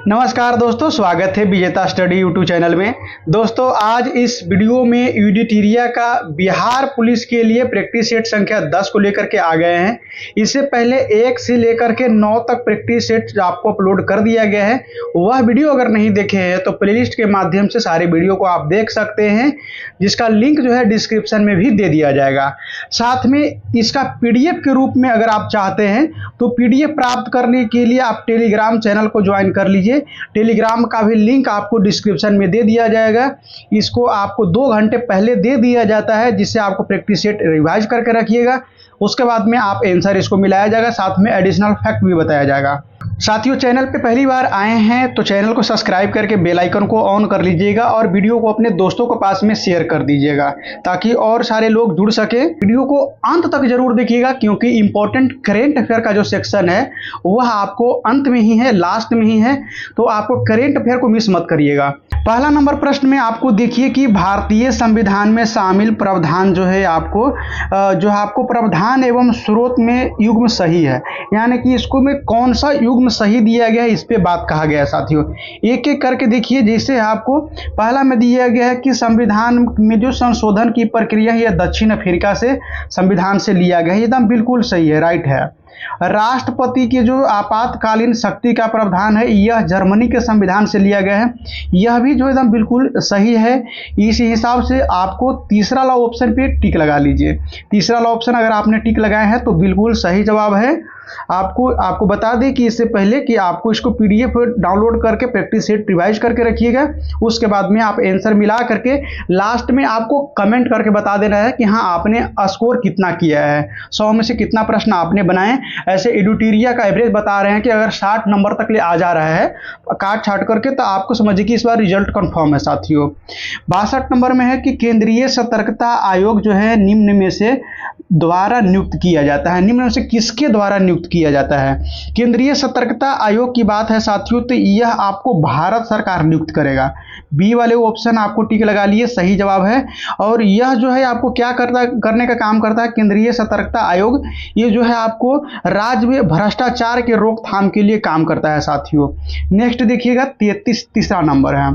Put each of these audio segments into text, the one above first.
नमस्कार दोस्तों, स्वागत है विजेता स्टडी यूट्यूब चैनल में। दोस्तों आज इस वीडियो में यूडिटीरिया का बिहार पुलिस के लिए प्रैक्टिस सेट संख्या 10 को लेकर के आ गए हैं। इससे पहले 1 से लेकर के 9 तक प्रैक्टिस सेट आपको अपलोड कर दिया गया है। वह वीडियो अगर नहीं देखे हैं तो प्लेलिस्ट के माध्यम से सारे वीडियो को आप देख सकते हैं, जिसका लिंक जो है डिस्क्रिप्शन में भी दे दिया जाएगा। साथ में इसका पीडीएफ के रूप में अगर आप चाहते हैं तो पीडीएफ प्राप्त करने के लिए आप टेलीग्राम चैनल को ज्वाइन कर लीजिए। टेलीग्राम का भी लिंक आपको डिस्क्रिप्शन में दे दिया जाएगा। इसको आपको 2 घंटे पहले दे दिया जाता है, जिससे आपको प्रैक्टिस सेट रिवाइज करके रखिएगा। उसके बाद में आप आंसर इसको मिलाया जाएगा, साथ में एडिशनल फैक्ट भी बताया जाएगा। साथियों, चैनल पे पहली बार आए हैं तो चैनल को सब्सक्राइब करके बेल आइकन को ऑन कर लीजिएगा और वीडियो को अपने दोस्तों के पास में शेयर कर दीजिएगा, ताकि और सारे लोग जुड़ सके। वीडियो को अंत तक जरूर देखिएगा, क्योंकि इंपॉर्टेंट करेंट अफेयर का जो सेक्शन है वह आपको अंत में ही है, लास्ट में ही है, तो आपको करेंट अफेयर को मिस मत करिएगा। पहला नंबर प्रश्न में आपको देखिए कि भारतीय संविधान में शामिल प्रावधान जो है आपको प्रावधान एवं स्रोत में युग्म सही है, यानी कि इसको में कौन सा युग्म सही दिया गया है, इस पे बात कहा गया है। साथियों एक एक करके देखिए। जैसे आपको पहला में दिया गया है कि संविधान में जो संशोधन की प्रक्रिया है यह दक्षिण अफ्रीका से संविधान से लिया गया है, एकदम बिल्कुल सही है, राइट है। राष्ट्रपति के जो आपातकालीन शक्ति का प्रावधान है यह जर्मनी के संविधान से लिया गया है, यह भी जो एकदम बिल्कुल सही है। इस हिसाब से आपको तीसरा वाला ऑप्शन पे टिक लगा लीजिए। तीसरा वाला ऑप्शन अगर आपने टिक लगाया है तो बिल्कुल सही जवाब है। आपको बता दें कि इससे पहले कि आपको इसको पीडीएफ डाउनलोड करके प्रैक्टिस सेट रिवाइज करके रखिएगा। उसके बाद में आप आंसर मिला करके लास्ट में आपको कमेंट करके बता देना है कि हाँ आपने स्कोर कितना किया है, 100 में से कितना प्रश्न आपने बनाए। ऐसे एडुटीरिया का एवरेज बता रहे हैं कि अगर 60 नंबर तक ले आ जा रहा है काट छाट करके, तो आपको समझिए कि इस बार रिजल्ट कंफर्म है। साथियों 62 नंबर में है कि केंद्रीय सतर्कता आयोग जो है निम्न में से द्वारा नियुक्त किया जाता है। निम्न में से किसके द्वारा नियुक्त किया जाता है? केंद्रीय सतर्कता आयोग की बात है साथियों, तो यह आपको भारत सरकार नियुक्त करेगा। बी वाले ऑप्शन आपको टिक लगा लिए, सही जवाब है। और यह जो है आपको क्या करने का काम करता है? केंद्रीय सतर्कता आयोग ये जो है आपको राज्य में भ्रष्टाचार के रोकथाम के लिए काम करता है। साथियों नेक्स्ट देखिएगा, 33 नंबर है।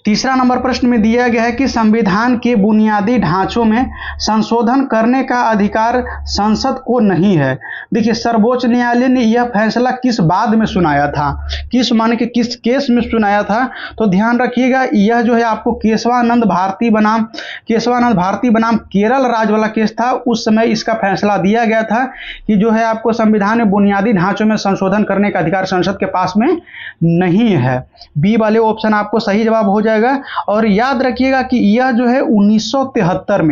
तीसरा नंबर प्रश्न में दिया गया है कि संविधान के बुनियादी ढांचों में संशोधन करने का अधिकार संसद को नहीं है। देखिए सर्वोच्च न्यायालय ने यह फैसला किस बाद में सुनाया था, किस केस में सुनाया था? तो ध्यान रखिएगा, यह जो है आपको केशवानंद भारती बनाम केरल राज्य वाला केस था। उस समय इसका फैसला दिया गया था कि जो है आपको संविधान में बुनियादी ढांचों में संशोधन करने का अधिकार संसद के पास में नहीं है। बी वाले ऑप्शन आपको सही जवाब हो जाएगा। और याद रखिएगा कि यह जो है 1973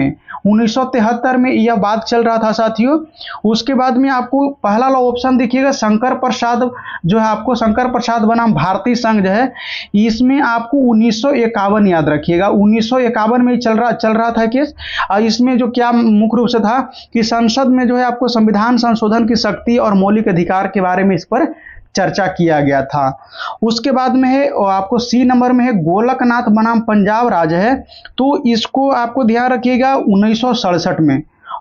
में यह बात चल रहा था साथियों। उसके बाद में आपको पहला वाला ऑप्शन देखिएगा, शंकर प्रसाद जो है आपको शंकर प्रसाद बनाम भारतीय संघ जो है, इसमें आपको 1951 याद रखिएगा, 1951 में चल रहा था केस। और इसमें जो क्या मुख्य रूप से था कि संसद में जो है आपको संविधान संशोधन की शक्ति और मौलिक अधिकार के बारे में इस पर चर्चा किया गया था। उसके बाद में है आपको सी नंबर में है गोलकनाथ बनाम पंजाब राज्य है, तो इसको आपको ध्यान रखिएगा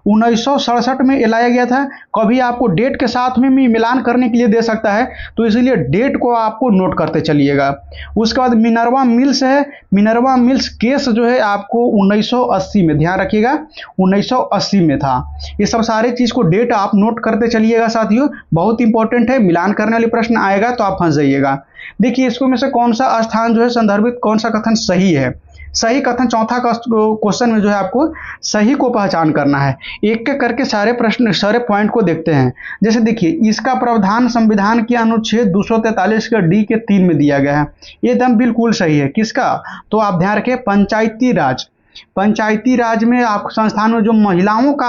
1967 में लाया गया था। कभी आपको डेट के साथ में भी मिलान करने के लिए दे सकता है, तो इसलिए डेट को आपको नोट करते चलिएगा। उसके बाद मिनर्वा मिल्स है, मिनर्वा मिल्स केस जो है आपको 1980 में, ध्यान रखिएगा 1980 में था। ये सब सारे चीज को डेट आप नोट करते चलिएगा साथियों, बहुत इंपॉर्टेंट है। मिलान करने वाले प्रश्न आएगा तो आप फंस जाइएगा। देखिए इसको में से कौन सा स्थान जो है संदर्भित, कौन सा कथन सही है? सही कथन चौथा क्वेश्चन में जो है आपको सही को पहचान करना है। एक एक करके सारे पॉइंट को देखते हैं। जैसे देखिए, इसका प्रावधान संविधान के अनुच्छेद 243 के डी के 3 में दिया गया है, ये एकदम बिल्कुल सही है। किसका? तो आप ध्यान रखें, पंचायती राज में आप संस्थान में जो महिला का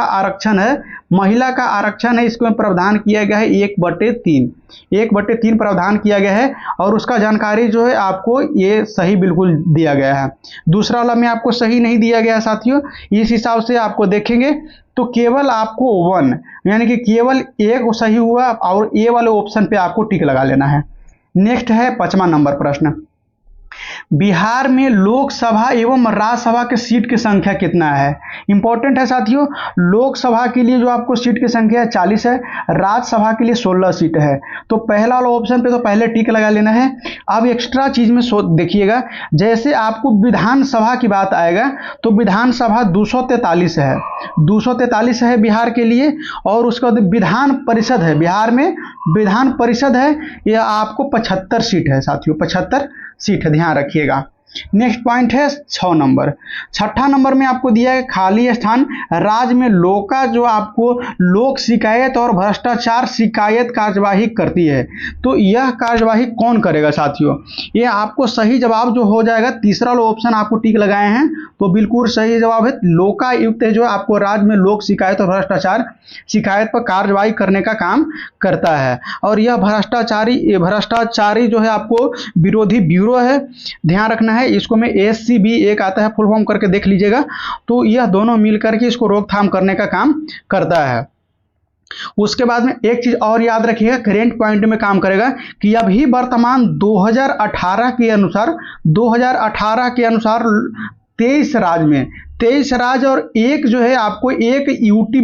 आरक्षण है, इसको प्रावधान किया गया है 1/3 प्रावधान किया गया है। और उसका जानकारी जो है आपको ये सही बिल्कुल दिया गया है। दूसरा वाला में आपको सही नहीं दिया गया साथियों। इस हिसाब से आपको देखेंगे तो केवल आपको 1 यानी कि केवल एक सही हुआ, और ए वाले ऑप्शन पे आपको टिक लगा लेना है। नेक्स्ट है 5वां नंबर प्रश्न। बिहार में लोकसभा एवं राज्यसभा के सीट की संख्या कितना है। इंपॉर्टेंट है साथियों, लोकसभा के लिए जो आपको सीट की संख्या है 40 है, राज्यसभा के लिए 16 सीट है। तो पहला वाला ऑप्शन पे तो पहले टिक लगा लेना है। अब एक्स्ट्रा चीज में देखिएगा, जैसे आपको विधानसभा की बात आएगा तो विधानसभा 243 है, 243 है बिहार के लिए। और उसके बाद विधान परिषद है, बिहार में विधान परिषद है, यह आपको 75 सीट है साथियों, 75 सीट है, ध्यान रखिएगा। नेक्स्ट पॉइंट है 6 नंबर। छठा नंबर में आपको दिया है खाली स्थान। राज्य में लोका जो आपको लोक शिकायत और भ्रष्टाचार शिकायत कार्यवाही करती है, तो यह कार्यवाही कौन करेगा साथियों। ये आपको सही जवाब जो हो जाएगा, तीसरा वाला ऑप्शन आपको टिक लगाए हैं तो बिल्कुल सही जवाब है। लोकायुक्त है जो आपको राज्य में लोक शिकायत और भ्रष्टाचार शिकायत पर कार्यवाही करने का काम करता है। और यह भ्रष्टाचारी जो है आपको विरोधी ब्यूरो है, ध्यान रखना है। इसको में ASCB एक आता है, फुल फॉर्म करके देख लीजिएगा। तो यह दोनों मिलकर के इसको रोकथाम करने का काम करता है। उसके बाद में एक चीज और याद रखिएगा, करेंट पॉइंट में काम करेगा कि अभी वर्तमान 2018 के अनुसार 23 राज्य में 23 राज्य और एक जो है आपको एक यूटी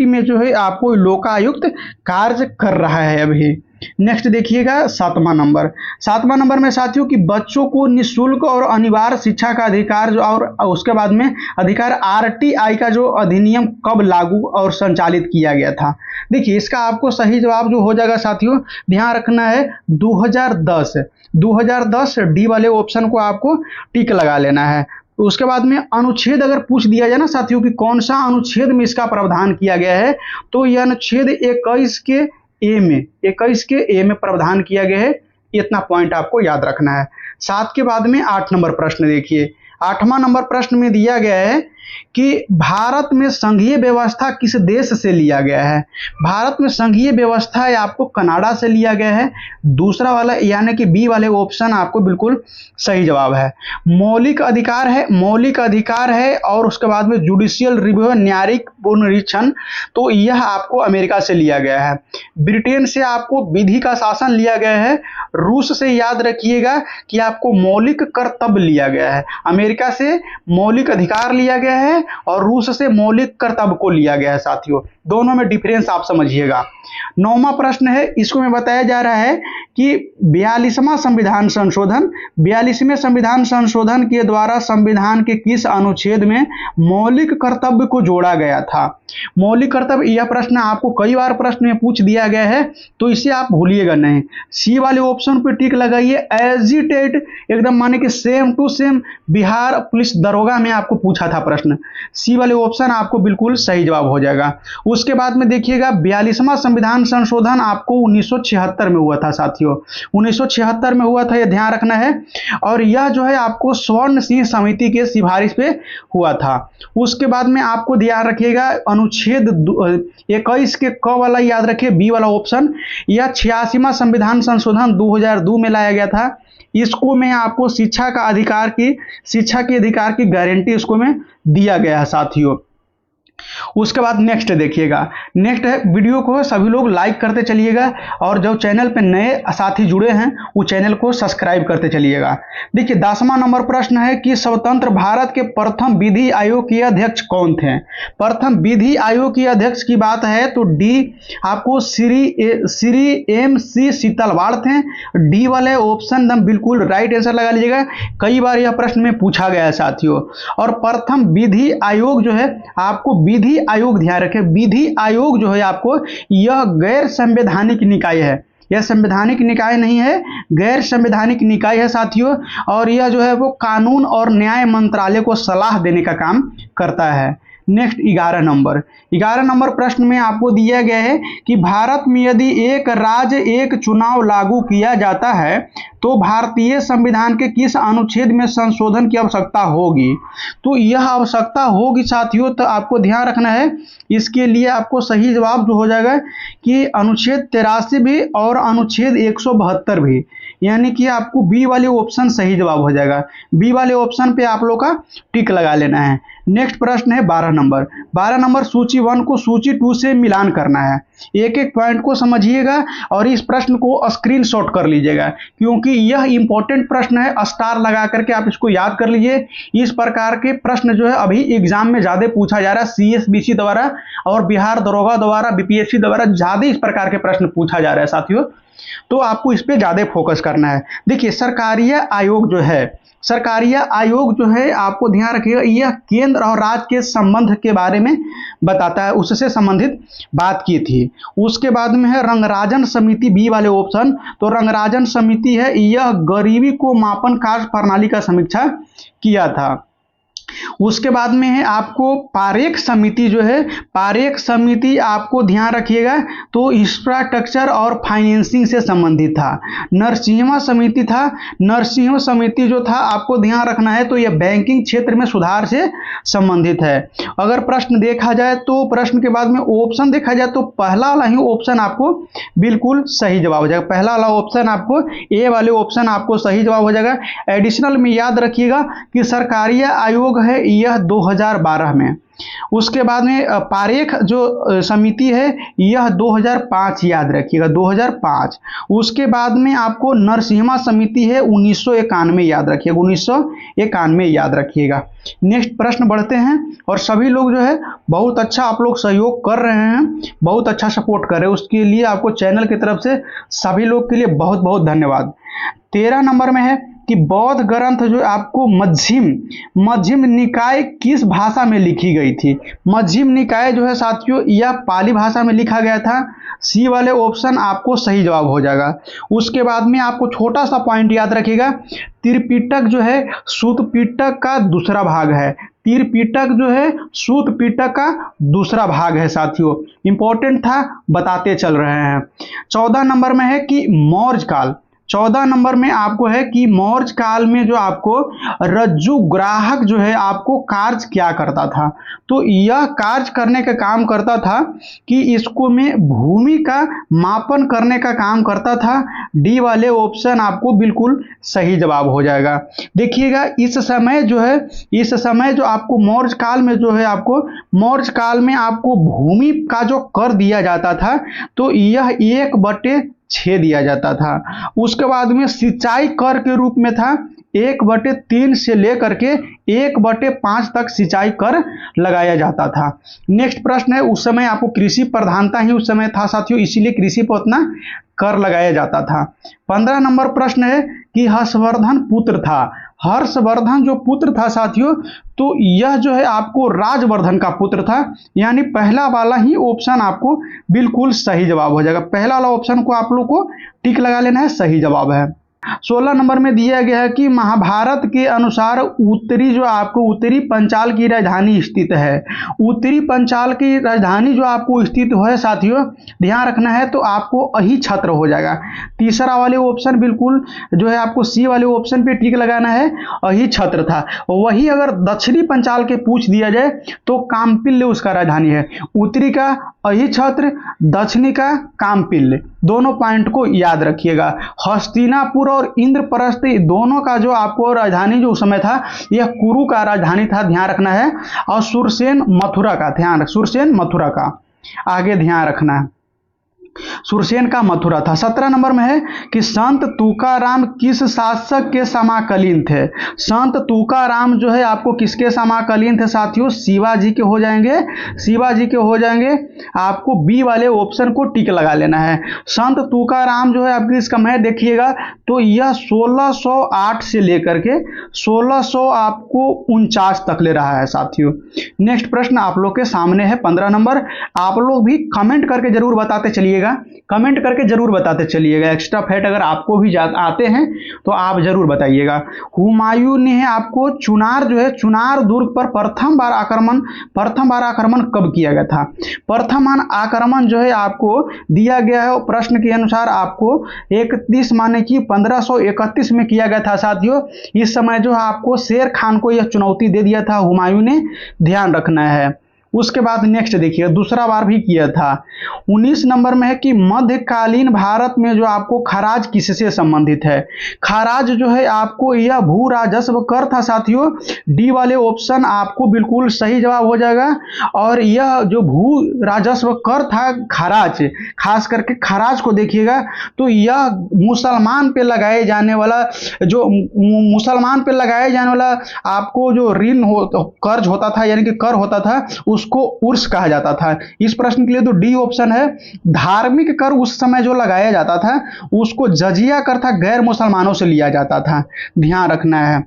में जो है आपको लोकायुक्त कार्य कर रहा है अभी। नेक्स्ट देखिएगा 7वां नंबर में साथियों कि बच्चों को निःशुल्क और अनिवार्य शिक्षा का अधिकार जो, और उसके बाद में अधिकार RTI का जो अधिनियम कब लागू और संचालित किया गया था। देखिए इसका आपको सही जवाब जो हो जाएगा साथियों, ध्यान रखना है 2010 डी वाले ऑप्शन को आपको टिक लगा लेना है। उसके बाद में अनुच्छेद अगर पूछ दिया जाए ना साथियों कि कौन सा अनुच्छेद में इसका प्रावधान किया गया है, तो यह अनुच्छेद 21 के ए में प्रावधान किया गया है। इतना पॉइंट आपको याद रखना है। 7 के बाद में 8 नंबर प्रश्न देखिए। 8वां नंबर प्रश्न में दिया गया है कि भारत में संघीय व्यवस्था किस देश से लिया गया है। भारत में संघीय व्यवस्था है आपको कनाडा से लिया गया है। दूसरा वाला यानी कि बी वाले ऑप्शन आपको बिल्कुल सही जवाब है। मौलिक अधिकार है और उसके बाद में जुडिशियल रिव्यू न्यायिक पुनरीक्षण, तो यह आपको अमेरिका से लिया गया है। ब्रिटेन से आपको विधि का शासन लिया गया है। रूस से याद रखिएगा कि आपको मौलिक कर्तव्य लिया गया है। अमेरिका से मौलिक अधिकार लिया गया है और रूस से मौलिक कर्तव्य को लिया गया है साथियों, दोनों में डिफरेंस आप समझिएगा। 9वां प्रश्न है, इसको में बताया जा रहा है कि 42वां संविधान संशोधन के द्वारा संविधान के किस अनुच्छेद में मौलिक कर्तव्य को जोड़ा गया था। मौलिक कर्तव्य, यह प्रश्न आपको कई बार प्रश्न में पूछ दिया गया है तो इसे आप भूलिएगा नहीं। सी वाले ऑप्शन पे टिक लगाइए। एज इट एकदम माने कि same to same Bihar police दरोगा में आपको पूछा था प्रश्न। सी वाले ऑप्शन आपको बिल्कुल सही जवाब हो जाएगा। उसके बाद में देखिएगा 42वां संविधान संशोधन आपको 1976 में हुआ था साथियों, 1976 में हुआ था, यह ध्यान रखना है। और यह जो है आपको स्वर्ण सिंह समिति के सिफारिश पे हुआ था। उसके बाद में आपको ध्यान रखिएगा अनुच्छेद 21 के क वाला याद रखिए, बी वाला ऑप्शन, यह 86वां संविधान संशोधन 2002 में लाया गया था। इसको में आपको शिक्षा के अधिकार की गारंटी इसको में दिया गया है साथियों। उसके बाद नेक्स्ट देखिएगा, नेक्स्ट है वीडियो को सभी लोग लाइक करते चलिएगा और जो चैनल पे नए साथी जुड़े हैं वो चैनल को सब्सक्राइब करते चलिएगा। देखिए 10वां नंबर प्रश्न है कि स्वतंत्र भारत के प्रथम विधि आयोग के अध्यक्ष कौन थे। प्रथम विधि आयोग के अध्यक्ष की बात है तो डी आपको श्री MC शीतलवाड़ थे। डी वाले ऑप्शन दम बिल्कुल राइट आंसर लगा लीजिएगा, कई बार यह प्रश्न में पूछा गया है साथियों। और प्रथम विधि आयोग जो है आपको विधि आयोग, ध्यान रखें विधि आयोग जो है आपको यह गैर संवैधानिक निकाय है, यह संवैधानिक निकाय नहीं है, गैर संवैधानिक निकाय है साथियों। और यह जो है वो कानून और न्याय मंत्रालय को सलाह देने का काम करता है। नेक्स्ट 11 नंबर प्रश्न में आपको दिया गया है कि भारत में यदि एक राज्य एक चुनाव लागू किया जाता है तो भारतीय संविधान के किस अनुच्छेद में संशोधन की आवश्यकता होगी। तो यह आवश्यकता होगी साथियों, तो आपको ध्यान रखना है। इसके लिए आपको सही जवाब जो हो जाएगा कि अनुच्छेद 83 भी और अनुच्छेद 172 भी, यानी कि आपको बी वाले ऑप्शन सही जवाब हो जाएगा। बी वाले ऑप्शन पे आप लोग का टिक लगा लेना है। नेक्स्ट प्रश्न है 12 नंबर सूची 1 को सूची 2 से मिलान करना है। एक एक पॉइंट को समझिएगा और इस प्रश्न को स्क्रीनशॉट कर लीजिएगा, क्योंकि यह इंपॉर्टेंट प्रश्न है, स्टार लगा करके आप इसको याद कर लीजिए। इस प्रकार के प्रश्न जो है अभी एग्जाम में ज्यादा पूछा जा रहा है, CSBC द्वारा और बिहार दरोगा द्वारा, BPSC द्वारा ज्यादा इस प्रकार के प्रश्न पूछा जा रहा है साथियों, तो आपको इस पे ज्यादा फोकस करना है। देखिए सरकारीय आयोग जो है, सरकारीय आयोग जो है आपको ध्यान रखिएगा, यह केंद्र और राज्य के संबंध के बारे में बताता है, उससे संबंधित बात की थी। उसके बाद में है रंगराजन समिति, बी वाले ऑप्शन, तो रंगराजन समिति है, यह गरीबी को मापन कार्य प्रणाली का समीक्षा किया था। उसके बाद में है आपको पारेख समिति जो है, पारेख समिति आपको ध्यान रखिएगा तो इंफ्रास्ट्रक्चर और फाइनेंसिंग से संबंधित था। नरसिम्हा समिति था, नरसिम्हा समिति जो था आपको ध्यान रखना है तो यह बैंकिंग क्षेत्र में सुधार से संबंधित है। अगर प्रश्न देखा जाए तो प्रश्न के बाद में ऑप्शन देखा जाए तो पहला वाला ही ऑप्शन आपको बिल्कुल सही जवाब हो जाएगा, पहला वाला ऑप्शन आपको, ए वाले ऑप्शन आपको सही जवाब हो जाएगा। एडिशनल में याद रखिएगा कि सरकारी आयोग है यह 2012 में, उसके बाद में पारेख जो समिति है यह 2005, याद रखिएगा 2005। उसके बाद में आपको नरसिम्हा समिति है 1991, याद रखिएगा 1991 याद रखिएगा। नेक्स्ट प्रश्न बढ़ते हैं, और सभी लोग जो है बहुत अच्छा आप लोग सहयोग कर रहे हैं, बहुत अच्छा सपोर्ट कर रहे हैं, उसके लिए आपको चैनल की तरफ से सभी लोग के लिए बहुत बहुत धन्यवाद। 13 नंबर में है कि बौद्ध ग्रंथ जो आपको मध्यम निकाय किस भाषा में लिखी गई थी। मध्यम निकाय जो है साथियों यह पाली भाषा में लिखा गया था, सी वाले ऑप्शन आपको सही जवाब हो जाएगा। उसके बाद में आपको छोटा सा पॉइंट याद रखिएगा, त्रिपिटक जो है सूत पिटक का दूसरा भाग है, त्रिपिटक जो है सूत पिटक का दूसरा भाग है साथियों, इंपॉर्टेंट था बताते चल रहे हैं। 14 नंबर में है कि मौर्य काल, 14 नंबर में आपको है कि मौर्य काल में जो आपको रज्जु ग्राहक जो है आपको कार्य क्या करता था, तो यह कार्य करने का काम करता था कि इसको में भूमि का मापन करने का काम करता था। डी वाले ऑप्शन आपको बिल्कुल सही जवाब हो जाएगा। देखिएगा इस समय जो है, इस समय जो आपको मौर्य काल में जो है आपको मौर्य काल में आपको भूमि का जो कर दिया जाता था तो यह 1/6 दिया जाता था। उसके बाद में सिंचाई कर के रूप में था, 1/3 से लेकर के 1/5 तक सिंचाई कर लगाया जाता था। नेक्स्ट प्रश्न है, उस समय आपको कृषि प्रधानता ही उस समय था साथियों, इसीलिए कृषि पर उतना कर लगाया जाता था। 15 नंबर प्रश्न है कि हर्षवर्धन पुत्र था, हर्षवर्धन जो पुत्र था साथियों तो यह जो है आपको राजवर्धन का पुत्र था, यानी पहला वाला ही ऑप्शन आपको बिल्कुल सही जवाब हो जाएगा। पहला वाला ऑप्शन को आप लोग को टिक लगा लेना है, सही जवाब है। 16 नंबर में दिया गया है कि महाभारत के अनुसार उत्तरी जो आपको उत्तरी पंचाल की राजधानी स्थित है, उत्तरी पंचाल की राजधानी जो आपको स्थित है साथियों ध्यान रखना है तो आपको अही छत्र हो जाएगा। तीसरा वाले ऑप्शन बिल्कुल जो है आपको सी वाले ऑप्शन पे टिक लगाना है, अही छत्र था। वही अगर दक्षिणी पंचाल के पूछ दिया जाए तो कामपिल्य उसका राजधानी है, उत्तरी का अही छत्र, दक्षिणी का कामपिल्य, दोनों पॉइंट को याद रखिएगा। हस्तिनापुर और इंद्रप्रस्थ दोनों का जो आपको राजधानी जो उस समय था यह कुरु का राजधानी था, ध्यान रखना है। और सुरसेन मथुरा का, ध्यान रख सुरसेन मथुरा का आगे ध्यान रखना है, सुरसेन का मथुरा था। 17 नंबर में है कि संत तुकाराम किस शासक के समाकालीन थे। संत तुकाराम जो है आपको किसके समाकालीन थे साथियों, शिवाजी के हो जाएंगे, शिवाजी के हो जाएंगे। आपको बी वाले ऑप्शन को टिक लगा लेना है। संत तुकाराम जो है आपकी इसका मैं देखिएगा तो यह 1608 से लेकर के 1649 तक ले रहा है साथियों। नेक्स्ट प्रश्न आप लोग के सामने है 15 नंबर, आप लोग भी कमेंट करके जरूर बताते चलिएगा, कमेंट करके जरूर बताते चलिएगा। एक्स्ट्रा फैक्ट अगर आपको भी आते हैं तो आप जरूर बताइएगा। हुमायूं ने आपको चुनार जो है चुनार दुर्ग पर प्रथम बार आक्रमण कब किया गया था। प्रथम आक्रमण जो है आपको दिया गया है प्रश्न के अनुसार आपको 31 माने कि 1531 में किया गया था साथियों। इस समय जो है आपको शेर खान को यह चुनौती दे दिया था हुमायूं ने, ध्यान रखना है। उसके बाद नेक्स्ट देखिए, दूसरा बार भी किया था। 19 नंबर में है कि मध्यकालीन भारत में जो आपको खराज किससे संबंधित है। खराज जो है आपको यह भू राजस्व कर था साथियों। डी वाले ऑप्शन आपको बिल्कुल सही जवाब हो जाएगा। और यह जो भू राजस्व कर था खराज, खास करके खराज को देखिएगा तो यह मुसलमान पे लगाए जाने वाला, जो मुसलमान पे लगाए जाने वाला आपको जो ऋण हो, कर्ज होता था यानी कि कर होता था, उसको उर्स कहा जाता था। इस प्रश्न के लिए तो डी ऑप्शन है। धार्मिक कर उस समय जो लगाया जाता था उसको जजिया कर था, गैर मुसलमानों से लिया जाता था, ध्यान रखना है।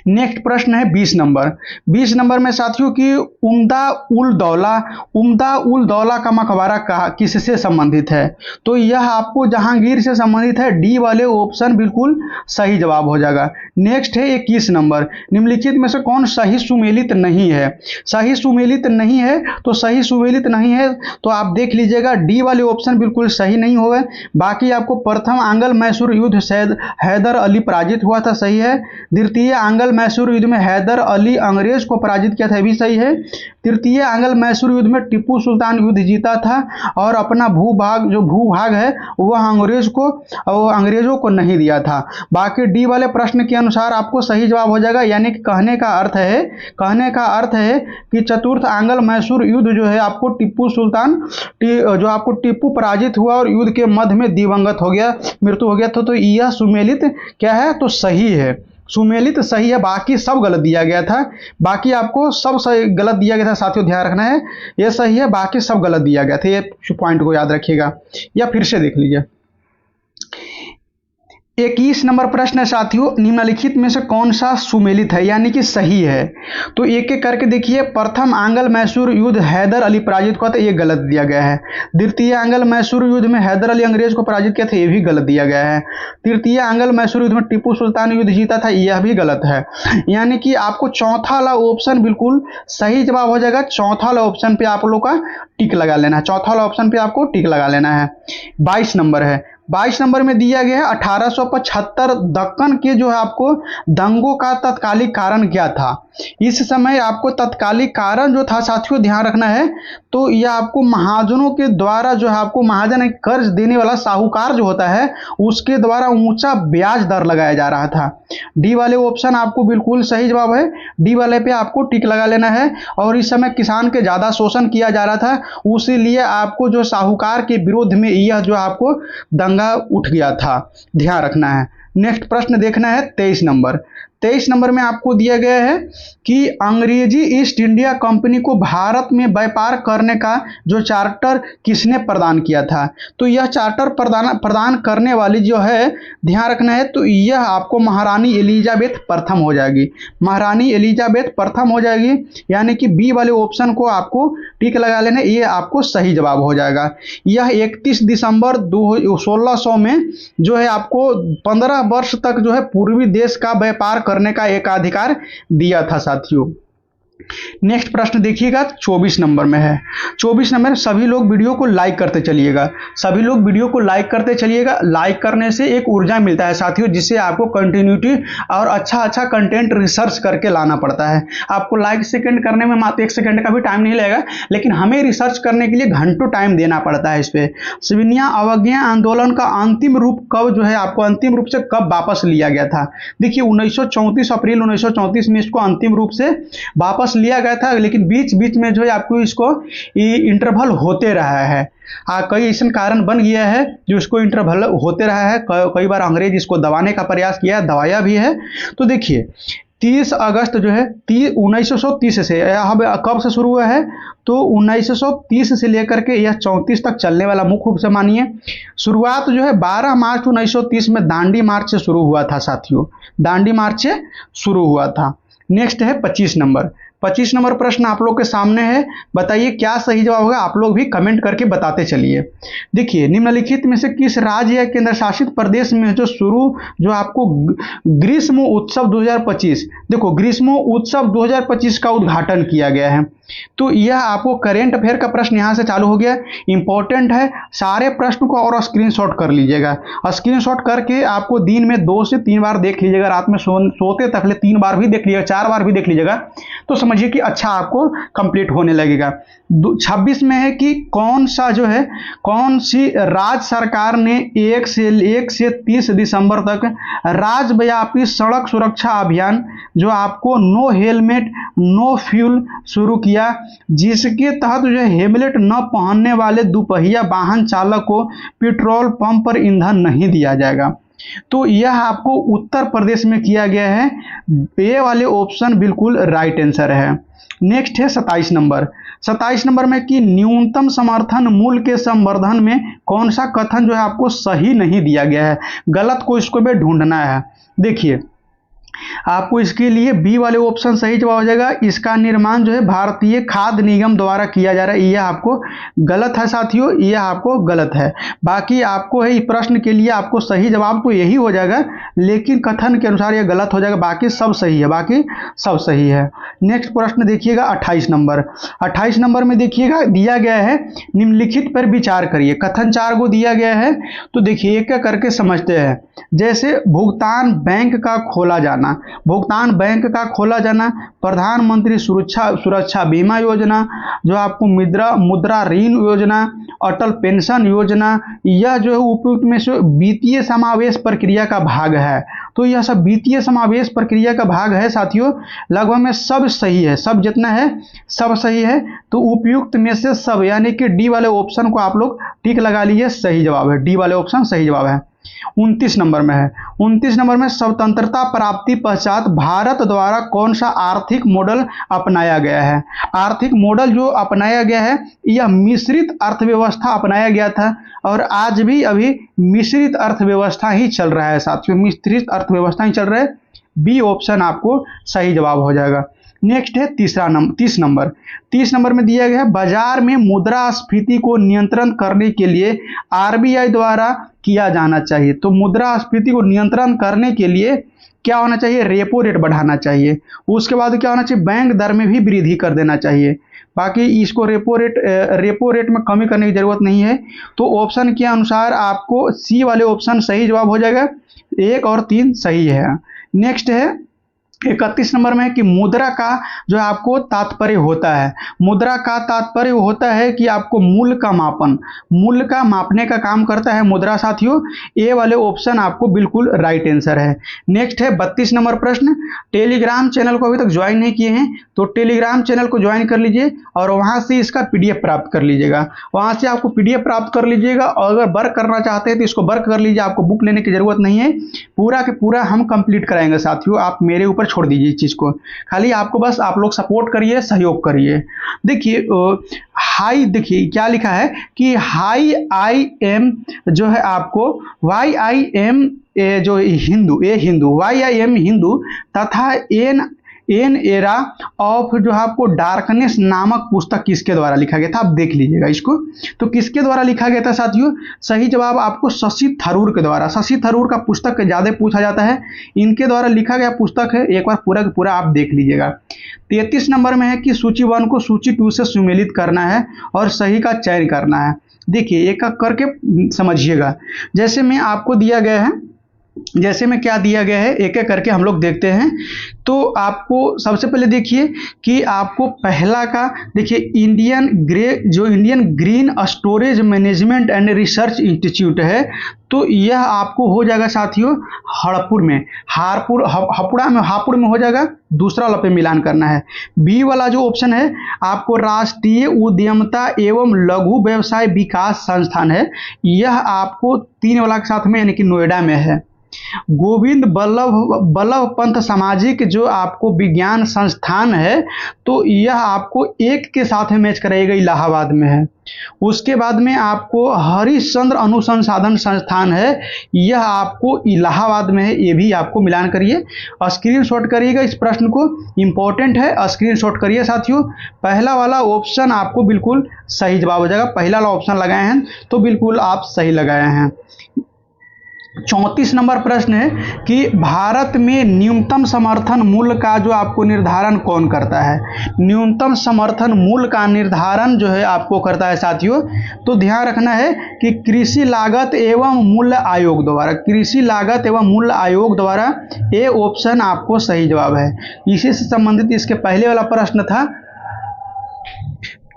नेक्स्ट प्रश्न है 20 नंबर। 20 नंबर में साथियों की उम्दा उल दौला का मकबरा किससे संबंधित है। तो यह आपको जहांगीर से संबंधित है। डी वाले ऑप्शन बिल्कुल सही जवाब हो जाएगा। नेक्स्ट है 21 नंबर। निम्नलिखित में से कौन सही सुमेलित नहीं है। सही सुमेलित नहीं है तो सही सुमेलित नहीं है तो आप देख लीजिएगा, डी वाले ऑप्शन बिल्कुल सही नहीं होगा। बाकी आपको प्रथम आंग्ल मैसूर युद्ध हैदर अली पराजित हुआ था, सही है। द्वितीय आंग्ल मैसूर युद्ध में हैदर अली अंग्रेज को पराजित किया था, भी सही है। तृतीय आंग्ल मैसूर युद्ध में टिप्पू सुल्तान युद्ध जीता था और अपना भूभाग है वह अंग्रेजों को नहीं दिया था। बाकी डी वाले प्रश्न के अनुसार आपको सही जवाब हो जाएगा। यानी कि कहने का अर्थ है कि चतुर्थ आंग्ल मैसूर युद्ध जो है आपको टिप्पू पराजित हुआ और युद्ध के मध्य में दिवंगत हो गया, मृत्यु हो गया था। तो यह सुमेलित क्या है, तो सही है, सुमेलित सही है। बाकी सब गलत दिया गया था। बाकी आपको सब सही गलत दिया गया था साथियों, ध्यान रखना है। ये सही है, बाकी सब गलत दिया गया था। ये पॉइंट को याद रखिएगा या फिर से देख लीजिए। 21 नंबर प्रश्न है साथियों, निम्नलिखित में से कौन सा सुमेलित है यानी कि सही है। तो एक एक करके देखिए। प्रथम आंग्ल मैसूर युद्ध हैदर अली पराजित हुआ था, ये गलत दिया गया है। द्वितीय आंग्ल मैसूर युद्ध में हैदर अली अंग्रेज को पराजित किया था, ये भी गलत दिया गया है। तृतीय आंग्ल मैसूर युद्ध में टिप्पू सुल्तान युद्ध जीता था, यह भी गलत है। यानी कि आपको चौथा वाला ऑप्शन बिल्कुल सही जवाब हो जाएगा। चौथा वाला ऑप्शन पे आप लोग का टिक लगा लेना है। चौथा वाला ऑप्शन पे आपको टिक लगा लेना है। 22 नंबर है। 22 नंबर में दिया गया है 1875 दक्कन के जो है आपको दंगों का तत्कालिक कारण क्या था। इस समय आपको तत्कालिक कारण जो था साथियों, ध्यान रखना है, तो यह आपको महाजनों के द्वारा जो है आपको महाजन कर्ज देने वाला साहूकार जो होता है उसके द्वारा ऊंचा ब्याज दर लगाया जा रहा था। डी वाले ऑप्शन आपको बिल्कुल सही जवाब है। डी वाले पे आपको टिक लगा लेना है। और इस समय किसान के ज्यादा शोषण किया जा रहा था, उसीलिए आपको जो साहूकार के विरोध में यह जो आपको दंगा उठ गया था, ध्यान रखना है। नेक्स्ट प्रश्न देखना है 23 नंबर। 23 नंबर में आपको दिया गया है कि अंग्रेजी ईस्ट इंडिया कंपनी को भारत में व्यापार करने का जो चार्टर किसने प्रदान किया था। तो यह चार्टर प्रदान करने वाली जो है, ध्यान रखना है, तो यह आपको महारानी एलिजाबेथ प्रथम हो जाएगी। महारानी एलिजाबेथ प्रथम हो जाएगी। यानी कि बी वाले ऑप्शन को आपको टिक लगा लेना, ये आपको सही जवाब हो जाएगा। यह 31 दिसंबर 1600 में जो है आपको 15 वर्ष तक जो है पूर्वी देश का व्यापार करने का एक अधिकार दिया था साथियों। नेक्स्ट प्रश्न देखिएगा 24 नंबर में है। 24 नंबर, सभी लोग वीडियो को लाइक करते चलिएगा। सभी लोग वीडियो को लाइक करते चलिएगा। लाइक करने से एक ऊर्जा मिलता है साथियों, जिससे आपको कंटिन्यूटी और अच्छा कंटेंट रिसर्च करके लाना पड़ता है। आपको लाइक सेकंड करने में मात्र 1 सेकंड का भी टाइम नहीं लगेगा, लेकिन हमें रिसर्च करने के लिए घंटों टाइम देना पड़ता है इस पे। सविनय अवज्ञा आंदोलन का अंतिम रूप कब जो है आपको अंतिम रूप से कब वापस लिया गया था। देखिए 1934 अप्रैल 1934 में इसको अंतिम रूप से वापस लिया गया था, लेकिन बीच में जो है आपको इसको इंटरवल होते रहा है। कई ऐसा कारण बन गया है जो इसको इंटरवल होते रहा है। कई बार अंग्रेज इसको दबाने का प्रयास किया, दबाया भी है। तो देखिए 30 अगस्त जो है 1930 से कब से शुरू हुआ है, तो 1930 से लेकर के यह 34 तक चलने वाला मुख्य रूप से मानिए। शुरुआत जो है 12 मार्च 1930 में दांडी मार्च से शुरू हुआ था साथियों, दांडी मार्च से शुरू हुआ था। नेक्स्ट है 25 नंबर। 25 नंबर प्रश्न आप लोग के सामने है, बताइए क्या सही जवाब होगा। आप लोग भी कमेंट करके बताते चलिए। देखिए निम्नलिखित में से किस राज्य या केंद्र शासित प्रदेश में जो आपको ग्रीष्म उत्सव 2025, देखो ग्रीष्म उत्सव 2025 का उद्घाटन किया गया है। तो यह आपको करेंट अफेयर का प्रश्न यहाँ से चालू हो गया, इंपॉर्टेंट है। सारे प्रश्न को और स्क्रीनशॉट कर लीजिएगा। स्क्रीनशॉट करके आपको दिन में 2 से 3 बार देख लीजिएगा, रात में सोते तक 3 बार भी देख लीजिएगा, 4 बार भी देख लीजिएगा, तो समझिए कि अच्छा आपको कंप्लीट होने लगेगा। 26 में है कि कौन सी राज्य सरकार ने 1 से 30 दिसंबर तक राज्यव्यापी सड़क सुरक्षा अभियान जो आपको नो हेलमेट नो फ्यूल शुरू किया, जिसके तहत जो हेलमेट न पहनने वाले दुपहिया वाहन चालक को पेट्रोल पंप पर ईंधन नहीं दिया जाएगा। तो यह आपको उत्तर प्रदेश में किया गया है। ए वाले ऑप्शन बिल्कुल राइट आंसर है। नेक्स्ट है 27 नंबर। 27 नंबर में कि न्यूनतम समर्थन मूल्य के संवर्धन में कौन सा कथन जो है आपको सही नहीं दिया गया है, गलत को इसको भी ढूंढना है। देखिए आपको इसके लिए बी वाले ऑप्शन सही जवाब हो जाएगा। इसका निर्माण जो है भारतीय खाद्य निगम द्वारा किया जा रहा है, यह आपको गलत है साथियों, यह आपको गलत है। बाकी आपको है प्रश्न के लिए आपको सही जवाब तो यही हो जाएगा, लेकिन कथन के अनुसार यह गलत हो जाएगा, बाकी सब सही है, बाकी सब सही है। नेक्स्ट प्रश्न देखिएगा 28 नंबर। 28 नंबर में देखिएगा दिया गया है निम्नलिखित पर विचार करिए। कथन 4 को दिया गया है, तो देखिए एक करके समझते हैं। जैसे भुगतान बैंक का खोला जाना, भुगतान बैंक का खोला जाना, प्रधानमंत्री सुरक्षा बीमा योजना, जो आपको मुद्रा ऋण योजना, अटल पेंशन योजना, यह जो है उपयुक्त में से वित्तीय समावेश प्रक्रिया का भाग है। तो यह सब वित्तीय समावेश प्रक्रिया का भाग है साथियों। लगभग में सब सही है, सब जितना है सब सही है। तो उपयुक्त में से सब, यानी कि डी वाले ऑप्शन को आप लोग टिक लगा लीजिए, सही जवाब है, डी वाले ऑप्शन सही जवाब है। 29 नंबर में है। 29 नंबर में स्वतंत्रता प्राप्ति पश्चात भारत द्वारा कौन सा आर्थिक मॉडल अपनाया गया है। आर्थिक मॉडल जो अपनाया गया है यह मिश्रित अर्थव्यवस्था अपनाया गया था, और आज भी अभी मिश्रित अर्थव्यवस्था ही चल रहा है साथियों, मिश्रित अर्थव्यवस्था ही चल रहा है। बी ऑप्शन आपको सही जवाब हो जाएगा। नेक्स्ट है 30 नंबर। 30 नंबर में दिया गया है बाजार में मुद्रास्फीति को नियंत्रण करने के लिए आरबीआई द्वारा किया जाना चाहिए। तो मुद्रास्फीति को नियंत्रण करने के लिए क्या होना चाहिए, रेपो रेट बढ़ाना चाहिए। उसके बाद क्या होना चाहिए, बैंक दर में भी वृद्धि कर देना चाहिए। बाकी इसको रेपो रेट में कमी करने की जरूरत नहीं है। तो ऑप्शन के अनुसार आपको सी वाले ऑप्शन सही जवाब हो जाएगा, 1 और 3 सही है। नेक्स्ट है 31 नंबर में कि मुद्रा का जो आपको तात्पर्य होता है, मुद्रा का तात्पर्य होता है कि आपको मूल्य का मापने का काम करता है मुद्रा साथियों। ए वाले ऑप्शन आपको बिल्कुल राइट आंसर है। नेक्स्ट है 32 नंबर प्रश्न। टेलीग्राम चैनल को अभी तक ज्वाइन नहीं किए हैं तो टेलीग्राम चैनल को ज्वाइन कर लीजिए और वहां से इसका पीडीएफ प्राप्त कर लीजिएगा। वहां से आपको पीडीएफ प्राप्त कर लीजिएगा, और अगर वर्क करना चाहते हैं तो इसको वर्क कर लीजिए, आपको बुक लेने की जरूरत नहीं है। पूरा के पूरा हम कंप्लीट कराएंगे साथियों, आप मेरे ऊपर छोड़ दीजिए इस चीज को, खाली आपको बस आप लोग सपोर्ट करिए, सहयोग करिए। देखिए हाई, देखिए क्या लिखा है कि हाई आई एम जो है आपको वाई आई एम जो Hindu Y I M Hindu तथा एन एरा ऑफ जो आपको डार्कनेस नामक पुस्तक किसके द्वारा लिखा गया था, आप देख लीजिएगा इसको। तो किसके द्वारा लिखा गया था साथियों, सही जवाब आपको शशि थरूर के द्वारा। शशि थरूर का पुस्तक ज्यादा पूछा जाता है, इनके द्वारा लिखा गया पुस्तक है, एक बार पूरा का पूरा आप देख लीजिएगा। 33 नंबर में है कि सूची 1 को सूची 2 से सुमेलित करना है और सही का चयन करना है। देखिए एक एक करके समझिएगा। जैसे में आपको दिया गया है, जैसे में क्या दिया गया है एक एक करके हम लोग देखते हैं। तो आपको सबसे पहले देखिए कि आपको पहला का देखिए Indian green storage management and research institute है, तो यह आपको हो जाएगा साथियों हड़पुर में, हापुड़ में हो जाएगा, दूसरा वाला पे मिलान करना है। बी वाला जो ऑप्शन है आपको राष्ट्रीय उद्यमता एवं लघु व्यवसाय विकास संस्थान है, यह आपको 3 वाला के साथ में यानी कि नोएडा में है। गोविंद बल्लभ पंत सामाजिक जो आपको विज्ञान संस्थान है, तो यह आपको 1 के साथ में मैच कराएगा, इलाहाबाद में है। उसके बाद में आपको हरिश्चंद्र अनुसंधान संस्थान है, यह आपको इलाहाबाद में है, ये भी आपको मिलान करिए, स्क्रीनशॉट करिएगा इस प्रश्न को, इंपॉर्टेंट है, स्क्रीनशॉट करिए साथियों। पहला वाला ऑप्शन आपको बिल्कुल सही जवाब हो जाएगा, पहला वाला ऑप्शन लगाए हैं तो बिल्कुल आप सही लगाए हैं। 34 नंबर प्रश्न है कि भारत में न्यूनतम समर्थन मूल्य का जो आपको निर्धारण कौन करता है। न्यूनतम समर्थन मूल्य का निर्धारण जो है आपको करता है साथियों, तो ध्यान रखना है कि कृषि लागत एवं मूल्य आयोग द्वारा, कृषि लागत एवं मूल्य आयोग द्वारा। ए ऑप्शन आपको सही जवाब है। इसी से संबंधित इसके पहले वाला प्रश्न था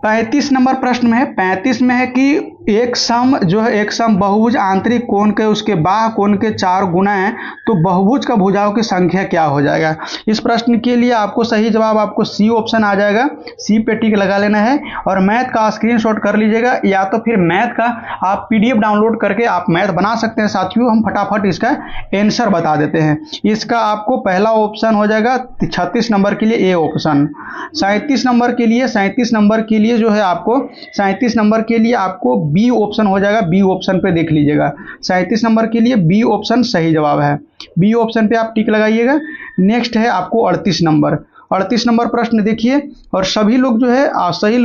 35 नंबर प्रश्न में है। 35 में है कि एक सम जो है, एक सम बहुभुज आंतरिक कोण के उसके बाह्य कोण के 4 गुना है, तो बहुभुज का भुजाओं की संख्या क्या हो जाएगा। इस प्रश्न के लिए आपको सही जवाब आपको सी ऑप्शन आ जाएगा। सी पे टिक लगा लेना है और मैथ का स्क्रीनशॉट कर लीजिएगा, या तो फिर मैथ का आप पीडीएफ डाउनलोड करके आप मैथ बना सकते हैं साथियों। हम फटाफट इसका आंसर बता देते हैं। इसका आपको पहला ऑप्शन हो जाएगा 36 नंबर के लिए ए ऑप्शन। 37 नंबर के लिए, 37 नंबर के लिए जो है आपको, 37 नंबर के लिए आपको बी ऑप्शन हो जाएगा। बी ऑप्शन पे देख लीजिएगा, 37 नंबर के लिए बी ऑप्शन सही जवाब है। बी ऑप्शन पे आप टिक लगाइएगा। नेक्स्ट है आपको 38 नंबर। 38 नंबर प्रश्न देखिए, और सभी लोग जो है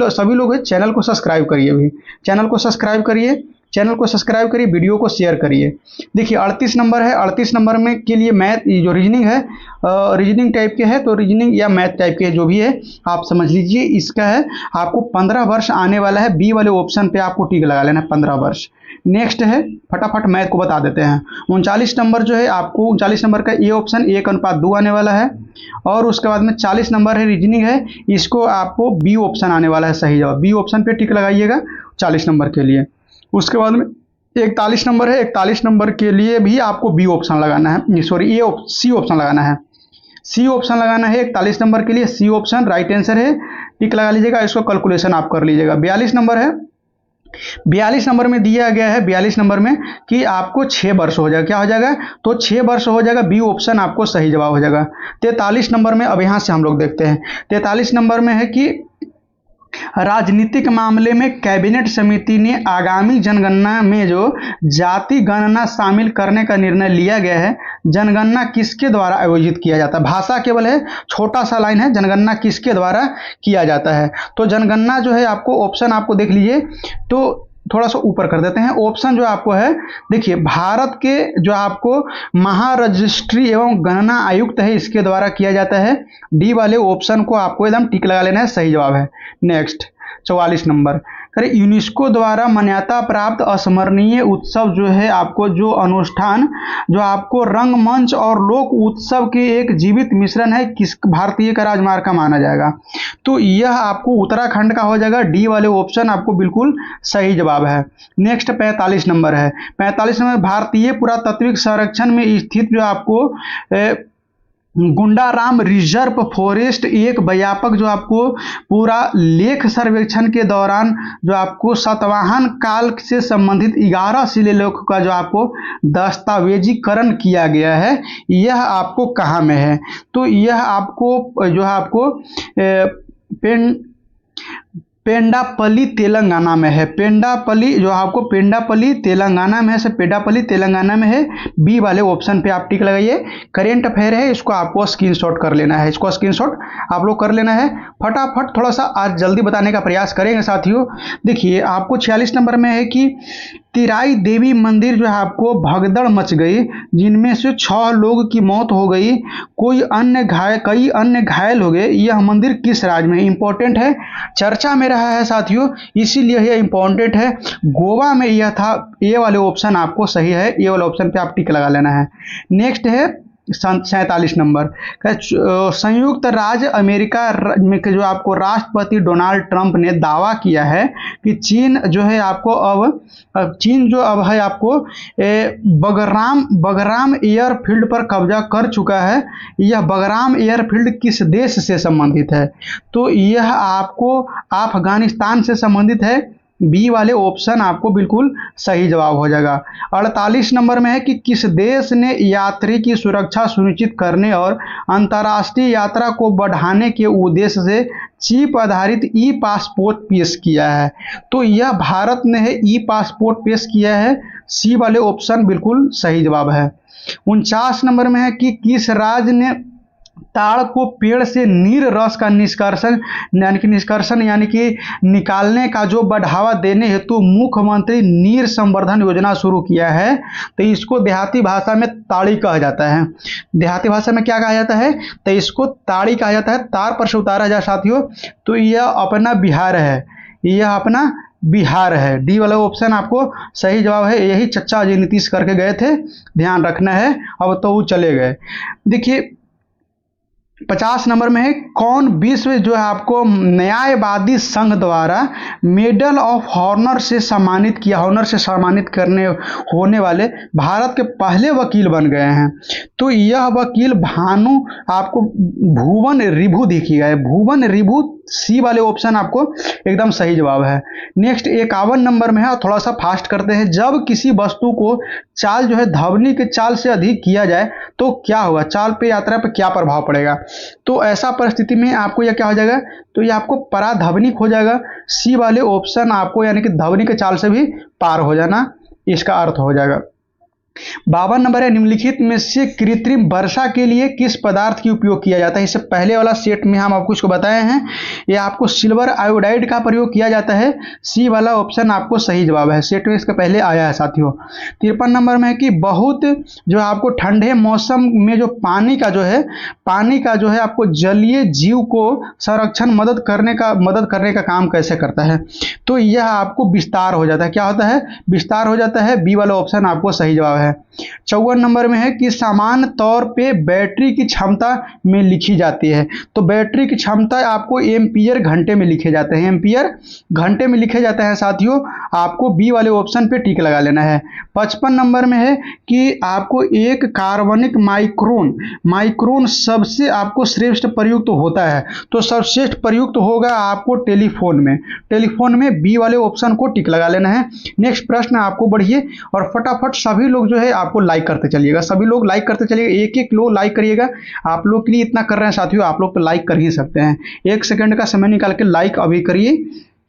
सभी लोग है चैनल को सब्सक्राइब करिए, भी चैनल को सब्सक्राइब करिए, चैनल को सब्सक्राइब करिए, वीडियो को शेयर करिए। देखिए 38 नंबर है। 38 नंबर में के लिए मैथ जो रीजनिंग है, रीजनिंग टाइप के है, तो रीजनिंग या मैथ टाइप के जो भी है आप समझ लीजिए। इसका है आपको 15 वर्ष आने वाला है। बी वाले ऑप्शन पे आपको टिक लगा लेना है, 15 वर्ष। नेक्स्ट है, फटाफट मैथ को बता देते हैं। 39 नंबर जो है आपको, 39 नंबर का ए ऑप्शन 1:2 आने वाला है। और उसके बाद में 40 नंबर है रीजनिंग है, इसको आपको बी ऑप्शन आने वाला है सही जवाब। बी ऑप्शन पे टिक लगाइएगा 40 नंबर के लिए। उसके बाद में 41 नंबर है। 41 नंबर के लिए भी आपको बी ऑप्शन लगाना है, सॉरी सी ऑप्शन लगाना है। सी ऑप्शन लगाना है 41 नंबर के लिए, सी ऑप्शन राइट आंसर है। टिक लगा लीजिएगा, इसको कैलकुलेशन आप कर लीजिएगा। 42 नंबर है। 42 नंबर में दिया गया है, 42 नंबर में कि आपको 6 वर्ष हो जाएगा। क्या हो जाएगा, तो 6 वर्ष हो जाएगा। बी ऑप्शन आपको सही जवाब हो जाएगा। 43 नंबर में अब यहां से हम लोग देखते हैं। 43 नंबर में है कि राजनीतिक मामले में कैबिनेट समिति ने आगामी जनगणना में जो जाति गणना शामिल करने का निर्णय लिया गया है, जनगणना किसके द्वारा आयोजित किया जाता है। भाषा केवल है, छोटा सा लाइन है, जनगणना किसके द्वारा किया जाता है। तो जनगणना जो है आपको ऑप्शन आपको देख लीजिए, तो थोड़ा सा ऊपर कर देते हैं। ऑप्शन जो आपको है, देखिए भारत के जो आपको महारजिस्ट्री एवं गणना आयुक्त है, इसके द्वारा किया जाता है। डी वाले ऑप्शन को आपको एकदम टिक लगा लेना है, सही जवाब है। नेक्स्ट 44 नंबर, करें यूनेस्को द्वारा मान्यता प्राप्त अस्मरणीय उत्सव जो है आपको, जो अनुष्ठान जो आपको रंगमंच और लोक उत्सव के एक जीवित मिश्रण है, किस भारतीय का राजमार्ग का माना जाएगा। तो यह आपको उत्तराखंड का हो जाएगा। डी वाले ऑप्शन आपको बिल्कुल सही जवाब है। नेक्स्ट 45 नंबर है। 45 नंबर, भारतीय पुरातत्विक संरक्षण में स्थित जो आपको गुंडाराम रिजर्व फॉरेस्ट एक व्यापक जो आपको पूरा लेख सर्वेक्षण के दौरान जो आपको सातवाहन काल से संबंधित 11 शिलालेख का जो आपको दस्तावेजीकरण किया गया है, यह आपको कहाँ में है। तो यह आपको जो है आपको पेंडापल्ली तेलंगाना में है। पेंडापल्ली जो आपको पेंडापल्ली तेलंगाना में है, से पेंडापल्ली तेलंगाना में है। बी वाले ऑप्शन पे आप टिक लगाइए। करेंट अफेयर है, इसको आपको स्क्रीनशॉट कर लेना है, इसको स्क्रीनशॉट आप लोग कर लेना है। फटाफट थोड़ा सा आज जल्दी बताने का प्रयास करेंगे साथियों। देखिए आपको 46 नंबर में है कि तिराई देवी मंदिर जो है आपको भगदड़ मच गई, जिनमें से 6 लोग की मौत हो गई, कई अन्य घायल हो गए। यह मंदिर किस राज्य में, इंपॉर्टेंट है, चर्चा में रहा है साथियों, इसीलिए यह इंपॉर्टेंट है। गोवा में यह था। ए वाले ऑप्शन आपको सही है, ए वाले ऑप्शन पे आप टिक लगा लेना है। नेक्स्ट है 47 नंबर, संयुक्त राज्य अमेरिका में जो आपको राष्ट्रपति डोनाल्ड ट्रंप ने दावा किया है कि चीन जो है आपको अब है आपको बगराम एयरफील्ड पर कब्जा कर चुका है। यह बगराम एयरफील्ड किस देश से संबंधित है, तो यह आपको अफगानिस्तान से संबंधित है। बी वाले ऑप्शन आपको बिल्कुल सही जवाब हो जाएगा। 48 नंबर में है कि किस देश ने यात्री की सुरक्षा सुनिश्चित करने और अंतर्राष्ट्रीय यात्रा को बढ़ाने के उद्देश्य से चिप आधारित ई पासपोर्ट पेश किया है, तो यह भारत ने है ई पासपोर्ट पेश किया है। सी वाले ऑप्शन बिल्कुल सही जवाब है। 49 नंबर में है कि किस राज्य ने ताड़ को पेड़ से नीर रस का निष्कर्षण यानी कि निकालने का जो बढ़ावा देने हेतु मुख्यमंत्री नीर संवर्धन योजना शुरू किया है, तो इसको देहाती भाषा में ताड़ी कहा जाता है। देहाती भाषा में क्या कहा जाता है? तो इसको ताड़ी कहा जाता है। तार पर से उतारा जाए साथियों, तो यह अपना बिहार है, यह अपना बिहार है। डी वाला ऑप्शन आपको सही जवाब है। यही चच्चा अजय नीतीश करके गए थे, ध्यान रखना है। अब तो वो चले गए। देखिए 50 नंबर में है, कौन विश्व जो है आपको न्यायवादी संघ द्वारा मेडल ऑफ ऑनर से सम्मानित करने होने वाले भारत के पहले वकील बन गए हैं? तो यह वकील भानु आपको भुवन रिभु दिखिएगा, भुवन रिभु। सी वाले ऑप्शन आपको एकदम सही जवाब है। नेक्स्ट 51 नंबर में है, और थोड़ा सा फास्ट करते हैं। जब किसी वस्तु को चाल जो है ध्वनि के चाल से अधिक किया जाए तो क्या होगा? चाल पे, यात्रा पे क्या प्रभाव पड़ेगा? तो ऐसा परिस्थिति में आपको यह क्या हो जाएगा? तो ये आपको पराध्वनिक हो जाएगा। सी वाले ऑप्शन आपको यानी कि ध्वनि के चाल से भी पार हो जाना, इसका अर्थ हो जाएगा। 52 नंबर है, निम्नलिखित में से कृत्रिम वर्षा के लिए किस पदार्थ की उपयोग किया जाता है? इससे पहले वाला सेट में हम आपको इसको बताए हैं, ये आपको सिल्वर आयोडाइड का प्रयोग किया जाता है। सी वाला ऑप्शन आपको सही जवाब है, सेट में इसके पहले आया है साथियों। 53 नंबर में है कि बहुत जो आपको ठंडे मौसम में जो पानी का जो है आपको जलीय जीव को संरक्षण मदद करने का काम कैसे करता है? तो यह आपको विस्तार हो जाता है। क्या होता है? विस्तार हो जाता है। बी वाला ऑप्शन आपको सही जवाब है। 54 नंबर में है कि सामान्य तौर पे बैटरी की क्षमता में लिखी जाती है। तो बैटरी की क्षमता आपको एम्पियर घंटे में लिखे जाते हैं, एम्पियर घंटे में लिखे जाते हैं साथियों। आपको बी वाले ऑप्शन पे टिक लगा लेना है। 55 नंबर में है कि आपको एक कार्बनिक माइक्रोन सबसे आपको श्रेष्ठ प्रयुक्त होता है। तो सर्वश्रेष्ठ प्रयुक्त होगा आपको टेलीफोन में बी वाले ऑप्शन को टिक लगा लेना है। नेक्स्ट प्रश्न आपको बढ़िए और फटाफट सभी लोग जो है आपको लाइक करते चलिएगा, सभी लोग लाइक करते चलिएगा, एक लोग लाइक करिएगा। आप लोग के लिए इतना कर रहे हैं साथियों, आप लोग तो लाइक कर ही सकते हैं। 1 सेकंड का समय निकाल के लाइक अभी करिए।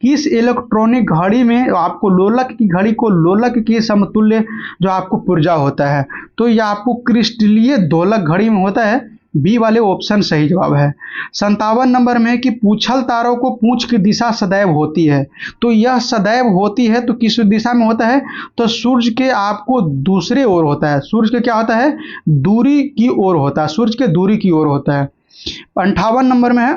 किस इलेक्ट्रॉनिक घड़ी में आपको लोलक की घड़ी को लोलक के समतुल्य जो आपको पुर्जा होता है? तो यह आपको क्रिस्टलीय दोलक घड़ी में होता है। बी वाले ऑप्शन सही जवाब है। 57 नंबर में है कि पूछल तारों को पूंछ की दिशा सदैव होती है। तो यह सदैव होती है तो किस दिशा में होता है? तो सूर्य के आपको दूसरे ओर होता है। सूर्य के क्या होता है? दूरी की ओर होता है, सूर्य के दूरी की ओर होता है। 58 नंबर में है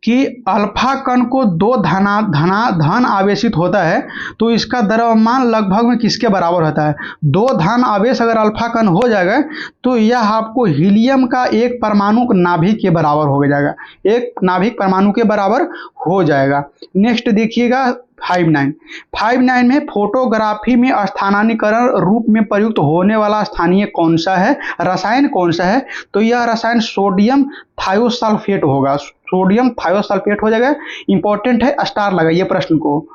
कि अल्फा कण को 2 धन आवेशित होता है, तो इसका द्रव्यमान लगभग में किसके बराबर होता है? 2 धन आवेश अगर अल्फा कण हो जाएगा तो यह आपको हीलियम का एक परमाणु नाभिक के बराबर हो जाएगा, एक नाभिक परमाणु के बराबर हो जाएगा। नेक्स्ट देखिएगा 59 में फोटोग्राफी में स्थानांतरण रूप में प्रयुक्त होने वाला स्थानीय कौन सा है, रसायन कौन सा है? तो यह रसायन सोडियम थायोसल्फेट होगा, सोडियम थायोसल्फेट हो जाएगा। इंपॉर्टेंट है, स्टार लगाइए प्रश्न को।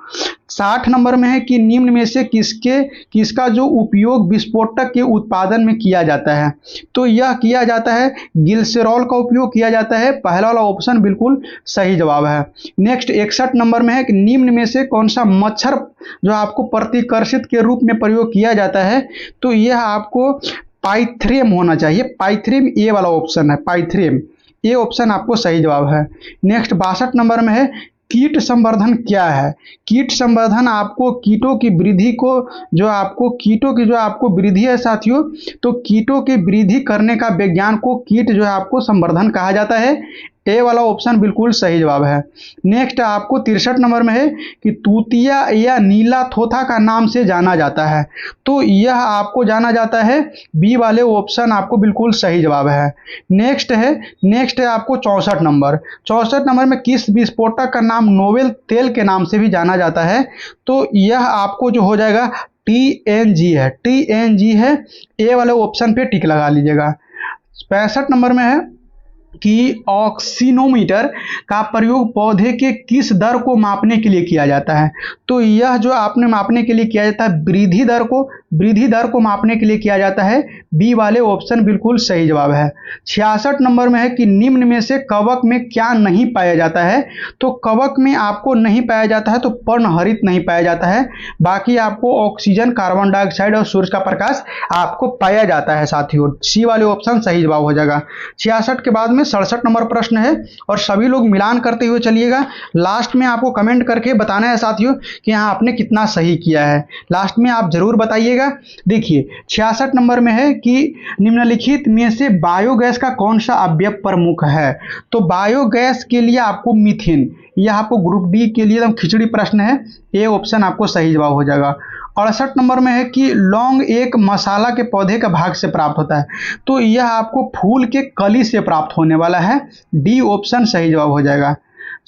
60 नंबर में है कि निम्न में से किसका जो उपयोग विस्फोटक के उत्पादन में किया जाता है? तो यह किया जाता है ग्लिसरॉल का उपयोग किया जाता है। पहला वाला ऑप्शन बिल्कुल सही जवाब है। नेक्स्ट 61 नंबर में है कि निम्न में से कौन सा मच्छर जो आपको प्रतिकर्षित के रूप में प्रयोग किया जाता है? तो यह आपको पाइथ्रेम होना चाहिए, पाइथ्रेम ए वाला ऑप्शन है, पाइथ्रेम ये ऑप्शन आपको सही जवाब है। नेक्स्ट 62 नंबर में है कीट संवर्धन क्या है? कीट संवर्धन आपको कीटों की वृद्धि जो आपको वृद्धि है साथियों, तो कीटों की वृद्धि करने का विज्ञान को कीट जो है आपको संवर्धन कहा जाता है। ए वाला ऑप्शन बिल्कुल सही जवाब है। नेक्स्ट आपको 63 नंबर में है कि तूतिया या नीला थोथा का नाम से जाना जाता है। तो यह आपको जाना जाता है, बी वाले ऑप्शन आपको बिल्कुल सही जवाब है। नेक्स्ट है आपको 64 नंबर में किस विस्फोटक का नाम नोबेल तेल के नाम से भी जाना जाता है? तो यह आपको जो हो जाएगा TNG है। ए वाले ऑप्शन पे टिक लगा लीजिएगा। 65 नंबर में है कि ऑक्सीनोमीटर का प्रयोग पौधे के किस दर को मापने के लिए किया जाता है? तो यह जो आपने मापने के लिए किया जाता है वृद्धि दर को, वृद्धि दर को मापने के लिए किया जाता है। बी वाले ऑप्शन बिल्कुल सही जवाब है। 66 नंबर में है कि निम्न में से कवक में क्या नहीं पाया जाता है। तो कवक में आपको नहीं पाया जाता है तो पर्णहरित नहीं पाया जाता है, बाकी आपको ऑक्सीजन, कार्बन डाइऑक्साइड और सूर्य का प्रकाश आपको पाया जाता है साथियों। सी वाले ऑप्शन सही जवाब हो जाएगा। 66 के बाद में 67 नंबर प्रश्न है और सभी लोग मिलान करते हुए चलिएगा। लास्ट में आपको कमेंट करके बताना है साथियों कि यहाँ आपने कितना सही किया है, लास्ट में आप जरूर बताइएगा। देखिए 66 नंबर में है कि निम्नलिखित में से बायोगैस का कौन सा अवयव प्रमुख है। तो बायोगैस के लिए आपको मीथेन, यह आपको ग्रुप डी के लिए एकदम खिचड़ी प्रश्न है, ए ऑप्शन आपको सही जवाब हो जाएगा। 68 नंबर में है कि लौंग एक मसाला के पौधे का भाग से प्राप्त होता है। तो यह आपको फूल के कली से प्राप्त होने वाला है, डी ऑप्शन सही जवाब हो जाएगा।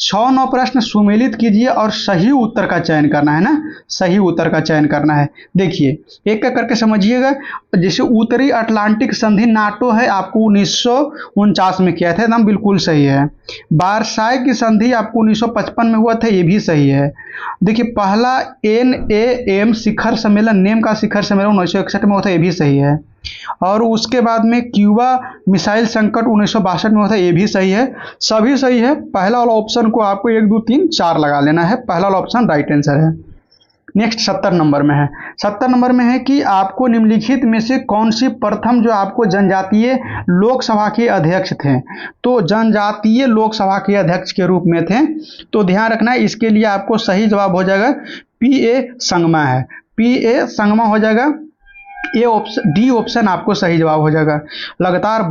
6-9 प्रश्न सुमेलित कीजिए और सही उत्तर का चयन करना है ना, सही उत्तर का चयन करना है। देखिए एक एक करके समझिएगा। जैसे उत्तरी अटलांटिक संधि नाटो है, आपको 1949 में किया था, एकदम बिल्कुल सही है। वार्साई की संधि आपको 1955 में हुआ था, ये भी सही है। देखिए पहला NAM शिखर सम्मेलन, नेम का शिखर सम्मेलन 1961 में हुआ था, ये भी सही है। और उसके बाद में क्यूबा मिसाइल संकट 1962 में हुआ था, ये भी सही है। सभी सही है। पहला वाला ऑप्शन को आपको 1 2 3 4 लगा लेना है, पहला वाला ऑप्शन राइट आंसर है। नेक्स्ट 70 नंबर में है। 70 नंबर में है कि आपको निम्नलिखित में से कौन सी प्रथम जो आपको जनजातीय लोकसभा के अध्यक्ष थे। तो जनजातीय लोकसभा के अध्यक्ष के रूप में थे, तो ध्यान रखना है, इसके लिए आपको सही जवाब हो जाएगा PA संगमा है, PA संगमा हो जाएगा। ए ऑप्शन, डी ऑप्शन आपको सही जवाब हो जाएगा। लगातार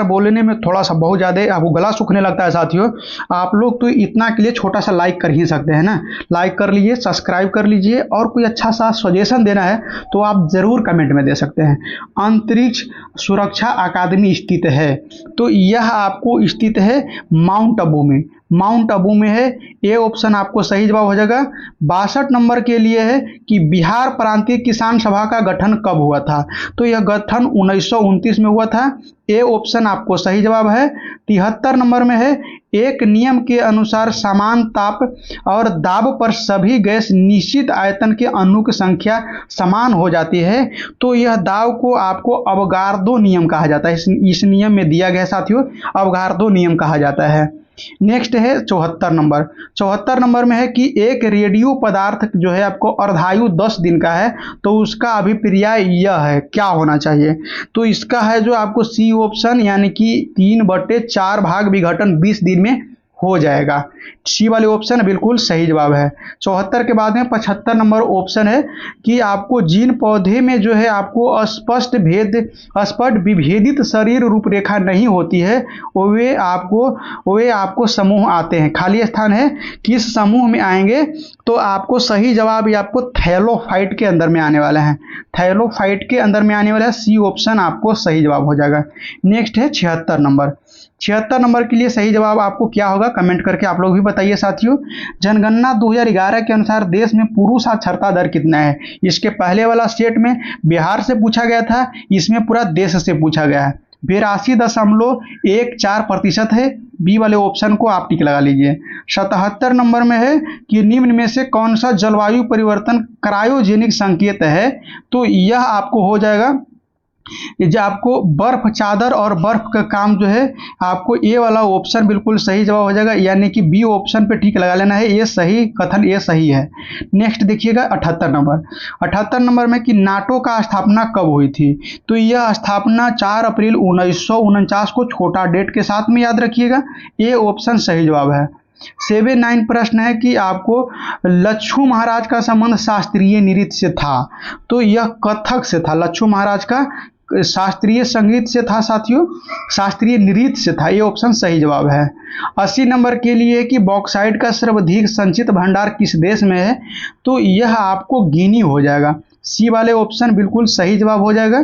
बोलने में थोड़ा सा बहुत ज़्यादा आपको गला सूखने लगता है साथियों। आप लोग तो इतना के लिए छोटा सा लाइक कर ही सकते हैं ना, लाइक कर लीजिए, सब्सक्राइब कर लीजिए, और कोई अच्छा सा सजेशन देना है तो आप ज़रूर कमेंट में दे सकते हैं। अंतरिक्ष सुरक्षा अकादमी स्थित है, तो यह आपको स्थित है माउंट आबू में, माउंट आबू में है, ए ऑप्शन आपको सही जवाब हो जाएगा। 62 नंबर के लिए है कि बिहार प्रांतीय किसान सभा का गठन कब हुआ था। तो यह गठन 1929 में हुआ था, ए ऑप्शन आपको सही जवाब है। 73 नंबर में है एक नियम के अनुसार समान ताप और दाब पर सभी गैस निश्चित आयतन के अणु की संख्या समान हो जाती है, तो यह दाब को आपको अवगार्दो नियम कहा जाता है। इस नियम में दिया गया साथियों, अवगार्दो नियम कहा जाता है। नेक्स्ट है 74 नंबर। 74 नंबर में है कि एक रेडियो पदार्थ जो है आपको अर्धायु 10 दिन का है, तो उसका अभिप्राय यह है, क्या होना चाहिए। तो इसका है जो आपको सी ऑप्शन, यानी कि 3/4 भाग विघटन 20 दिन में हो जाएगा। सी वाले ऑप्शन बिल्कुल सही जवाब है। 74 के बाद में 75 नंबर ऑप्शन है कि आपको जिन पौधे में जो है आपको स्पष्ट विभेदित शरीर रूपरेखा नहीं होती है, वे आपको समूह आते हैं। खाली स्थान है, किस समूह में आएंगे, तो आपको सही जवाब ये आपको थैलोफाइट के अंदर में आने वाला है, थैलोफाइट के अंदर में आने वाला है। सी ऑप्शन आपको सही जवाब हो जाएगा। नेक्स्ट है 76 नंबर। 76 नंबर के लिए सही जवाब आपको क्या होगा, कमेंट करके आप लोग भी बताइए साथियों। जनगणना 2011 के अनुसार देश में पुरुष साक्षरता दर कितना है। इसके पहले वाला स्टेट में बिहार से पूछा गया था, इसमें पूरा देश से पूछा गया है। 82.14% है, बी वाले ऑप्शन को आप टिक लगा लीजिए। 77 नंबर में है कि निम्न में से कौन सा जलवायु परिवर्तन क्रायोजेनिक संकेत है। तो यह आपको हो जाएगा, जो आपको बर्फ चादर और बर्फ का काम जो है, आपको ए वाला ऑप्शन बिल्कुल सही जवाब हो जाएगा, यानी कि बी ऑप्शन पे ठीक लगा लेना है, ये सही कथन, ये सही है। नेक्स्ट देखिएगा 78 नंबर। 78 नंबर में कि नाटो का स्थापना कब हुई थी। तो यह स्थापना 4 अप्रैल 1949 को, छोटा डेट के साथ में याद रखिएगा, ए ऑप्शन सही जवाब है। 79 प्रश्न है कि आपको लच्छू महाराज का संबंध शास्त्रीय नृत्य से था। तो यह कथक से था, लच्छू महाराज का शास्त्रीय संगीत से था साथियों, शास्त्रीय नृत्य से था, ये ऑप्शन सही जवाब है। 80 नंबर के लिए कि बॉक्साइट का सर्वाधिक संचित भंडार किस देश में है। तो यह आपको गिनी हो जाएगा, सी वाले ऑप्शन बिल्कुल सही जवाब हो जाएगा।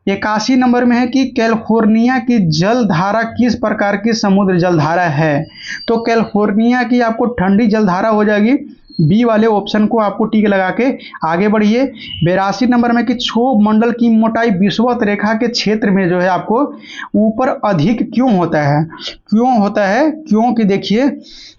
81 नंबर में है कि कैलिफोर्निया की जलधारा किस प्रकार की समुद्र जलधारा है। तो कैलिफोर्निया की आपको ठंडी जलधारा हो जाएगी, बी वाले ऑप्शन को आपको टिक लगा के आगे बढ़िए। 82 नंबर में कि क्षोभ मंडल की मोटाई विषुवत रेखा के क्षेत्र में जो है आपको ऊपर अधिक क्यों होता है? क्यों होता है? क्योंकि देखिए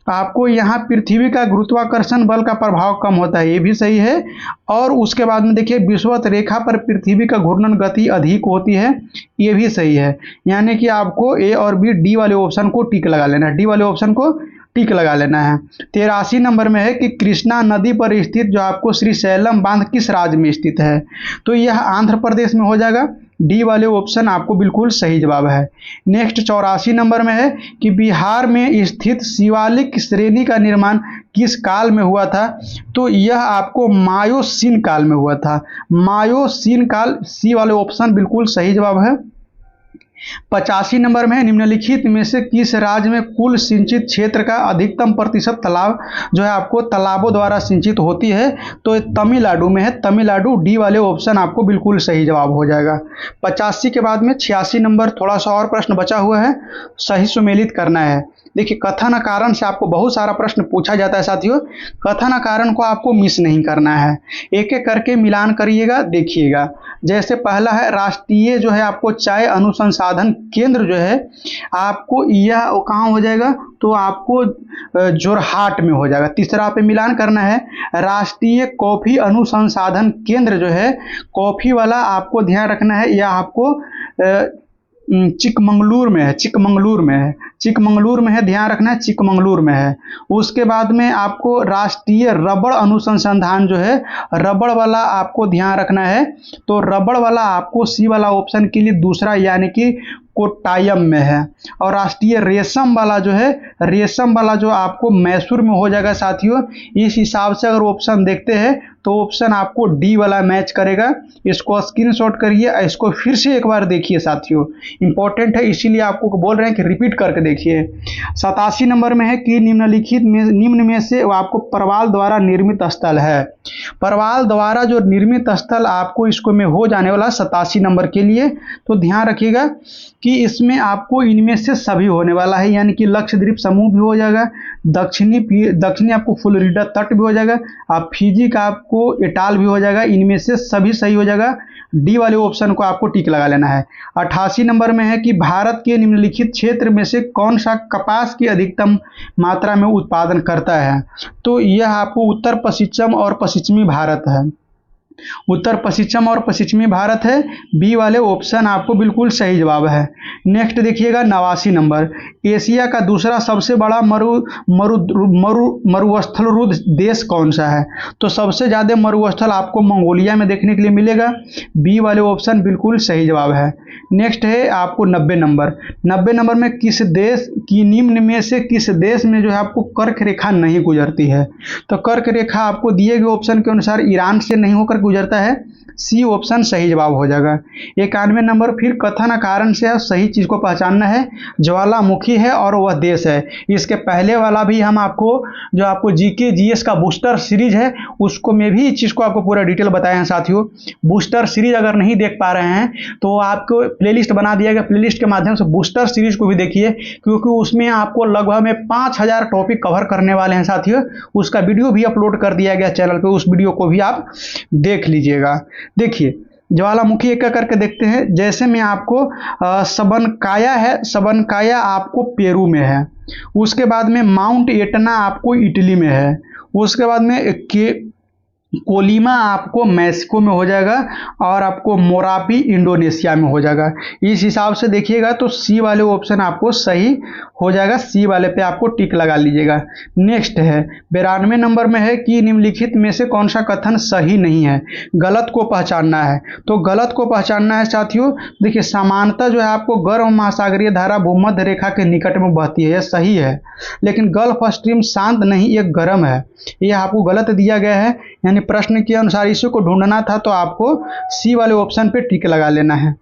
आपको यहाँ पृथ्वी का गुरुत्वाकर्षण बल का प्रभाव कम होता है, ये भी सही है। और उसके बाद में देखिए विषुवत रेखा पर पृथ्वी का घूर्णन गति अधिक होती है, ये भी सही है। यानी कि आपको ए और बी, डी वाले ऑप्शन को टिक लगा लेना है, डी वाले ऑप्शन को टिक लगा लेना है। 83 नंबर में है कि कृष्णा नदी पर स्थित जो आपको श्रीशैलम बांध किस राज्य में स्थित है? तो यह आंध्र प्रदेश में हो जाएगा। डी वाले ऑप्शन आपको बिल्कुल सही जवाब है। नेक्स्ट 84 नंबर में है कि बिहार में स्थित शिवालिक श्रेणी का निर्माण किस काल में हुआ था? तो यह आपको मायोसीन काल में हुआ था। मायोसीन काल, सी वाले ऑप्शन बिल्कुल सही जवाब है। 85 नंबर में निम्नलिखित में से किस राज्य में कुल सिंचित क्षेत्र का अधिकतम प्रतिशत तालाब जो है आपको तालाबों द्वारा सिंचित होती है? तो तमिलनाडु में है, तमिलनाडु। डी वाले ऑप्शन आपको बिल्कुल सही जवाब हो जाएगा। 85 के बाद में 86 नंबर, थोड़ा सा और प्रश्न बचा हुआ है, सही सुमेलित करना है। देखिए कथन कारण से आपको बहुत सारा प्रश्न पूछा जाता है साथियों, कथन कारण को आपको मिस नहीं करना है, एक एक करके मिलान करिएगा, देखिएगा। जैसे पहला है राष्ट्रीय जो है आपको चाय अनुसंधान केंद्र जो है आपको यह कहाँ हो जाएगा? तो आपको जोरहाट में हो जाएगा। तीसरा पे मिलान करना है राष्ट्रीय कॉफी अनुसंधान केंद्र जो है कॉफी वाला आपको ध्यान रखना है, यह आपको चिकमंगलुर में है, चिकमंगलुर में है, चिकमंगलुर में है, ध्यान रखना है चिकमंगलुर में है। उसके बाद में आपको राष्ट्रीय रबड़ अनुसंधान जो है रबड़ वाला आपको ध्यान रखना है, तो रबड़ वाला आपको सी वाला ऑप्शन के लिए दूसरा यानी कि कोट्टायम में है। और राष्ट्रीय रेशम वाला जो है, रेशम वाला जो आपको मैसूर में हो जाएगा साथियों। इस हिसाब से अगर ऑप्शन देखते हैं तो ऑप्शन आपको डी वाला मैच करेगा। इसको स्क्रीनशॉट करिए, इसको फिर से एक बार देखिए साथियों, इंपॉर्टेंट है इसीलिए आपको बोल रहे हैं कि रिपीट करके देखिए। 87 नंबर में है कि निम्न में से आपको परवाल द्वारा निर्मित स्थल है। परवाल द्वारा जो निर्मित स्थल आपको इसको में हो जाने वाला 87 नंबर के लिए, तो ध्यान रखिएगा कि इसमें आपको इनमें से सभी होने वाला है, यानी कि लक्षद्वीप समूह भी हो जाएगा, दक्षिणी आपको फ्लोरिडा तट भी हो जाएगा, आप फिजी का आपको एटाल भी हो जाएगा, इनमें से सभी सही हो जाएगा। डी वाले ऑप्शन को आपको टिक लगा लेना है। 88 नंबर में है कि भारत के निम्नलिखित क्षेत्र में से कौन सा कपास की अधिकतम मात्रा में उत्पादन करता है? तो यह आपको उत्तर पश्चिम और पश्चिमी भारत है, उत्तर पश्चिम और पश्चिमी भारत है। बी वाले ऑप्शन आपको बिल्कुल सही जवाब है। नेक्स्ट देखिएगा 89 नंबर, एशिया का दूसरा सबसे बड़ा मरुस्थलरुद्ध देश कौन सा है? तो सबसे ज्यादा मरुस्थल आपको मंगोलिया में देखने के लिए मिलेगा। बी वाले ऑप्शन बिल्कुल सही जवाब है। नेक्स्ट है आपको 90 नंबर, 90 नंबर में किस देश की निम्न में से किस देश में जो है आपको कर्क रेखा नहीं गुजरती है? तो कर्क रेखा आपको दिए गए ऑप्शन के अनुसार ईरान से नहीं होकर गुजरता है, सी ऑप्शन सही जवाब हो जाएगा। 91 नंबर, फिर कथन कारण से सही चीज को पहचानना है, ज्वालामुखी है और वह देश है। इसके पहले वाला भी हम आपको जो आपको जीके जीएस का बूस्टर सीरीज है उसको में भी इस चीज को आपको पूरा डिटेल बताए हैं साथियों। बूस्टर सीरीज अगर नहीं देख पा रहे हैं तो आपको प्लेलिस्ट बना दिया गया, प्लेलिस्ट के माध्यम से बूस्टर सीरीज को भी देखिए, क्योंकि उसमें आपको लगभग में 5000 टॉपिक कवर करने वाले हैं साथियों। उसका वीडियो भी अपलोड कर दिया गया चैनल पे, उस वीडियो को भी आप देख लीजिएगा। देखिए ज्वालामुखी एक करके देखते हैं। जैसे में आपको सबनकाया है, सबनकाया आपको पेरू में है। उसके बाद में माउंट एटना आपको इटली में है। उसके बाद में कोलिमा आपको मैक्सिको में हो जाएगा और आपको मोरापी इंडोनेशिया में हो जाएगा। इस हिसाब से देखिएगा तो सी वाले ऑप्शन आपको सही हो जाएगा, सी वाले पे आपको टिक लगा लीजिएगा। नेक्स्ट है 92 नंबर में है कि निम्नलिखित में से कौन सा कथन सही नहीं है? गलत को पहचानना है। तो गलत को पहचानना है साथियों, देखिए समानता जो है आपको गर्म महासागरीय धारा भूमध्य रेखा के निकट में बहती है, यह सही है। लेकिन गल्फ स्ट्रीम शांत नहीं, ये गर्म है, यह आपको गलत दिया गया है। यानी प्रश्न के अनुसार इसी को ढूंढना था, तो आपको सी वाले ऑप्शन पे टिक लगा लेना है।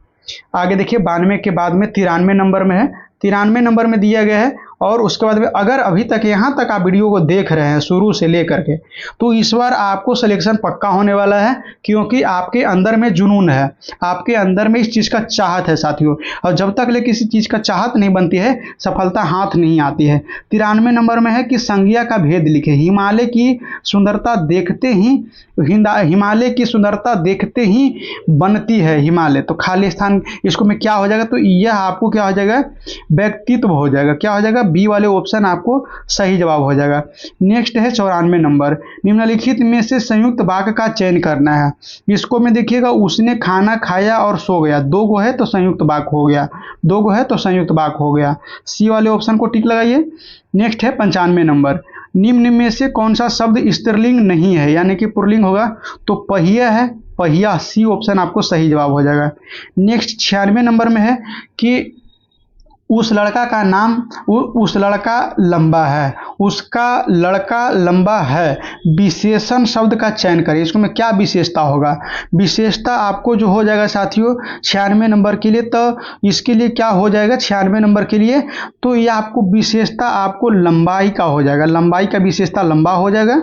आगे देखिए 92 के बाद में 93 नंबर में है। 93 नंबर में दिया गया है और उसके बाद में अगर अभी तक यहाँ तक आप वीडियो को देख रहे हैं शुरू से लेकर के, तो इस बार आपको सिलेक्शन पक्का होने वाला है, क्योंकि आपके अंदर में जुनून है, आपके अंदर में इस चीज़ का चाहत है साथियों। और जब तक ले किसी चीज़ का चाहत नहीं बनती है, सफलता हाथ नहीं आती है। 93 नंबर में है कि संज्ञा का भेद लिखे। हिमालय की सुंदरता देखते ही हिमालय की सुंदरता देखते ही बनती है हिमालय। तो खाली स्थान इसको में क्या हो जाएगा, तो यह आपको क्या हो जाएगा, व्यक्तित्व हो जाएगा। क्या हो जाएगा, बी वाले ऑप्शन आपको सही जवाब हो जाएगा। नेक्स्ट है 94 नंबर, निम्नलिखित में से संयुक्त वाक्य का चयन करना है। इसको में देखिएगा, उसने खाना खाया और सो गया, दो गो है तो संयुक्त वाक्य हो गया, दो गो है तो संयुक्त वाक्य हो गया। सी वाले ऑप्शन को टिक लगाइए। नेक्स्ट है 95 नंबर, निम्न में से कौन सा शब्द स्त्रीलिंग नहीं है, यानी कि पुल्लिंग होगा, तो पहिया है, पहिया, सी ऑप्शन आपको सही जवाब हो जाएगा। नेक्स्ट 96 नंबर में है कि उस लड़का का नाम, उस लड़का लंबा है, उसका लड़का लंबा है, विशेषण शब्द का चयन करिए। इसको में क्या विशेषता होगा, विशेषता आपको जो हो जाएगा साथियों 96 नंबर के लिए, तो इसके लिए क्या हो जाएगा 96 नंबर के लिए, तो ये आपको विशेषता आपको लंबाई का हो जाएगा, लंबाई का विशेषता लंबा हो जाएगा।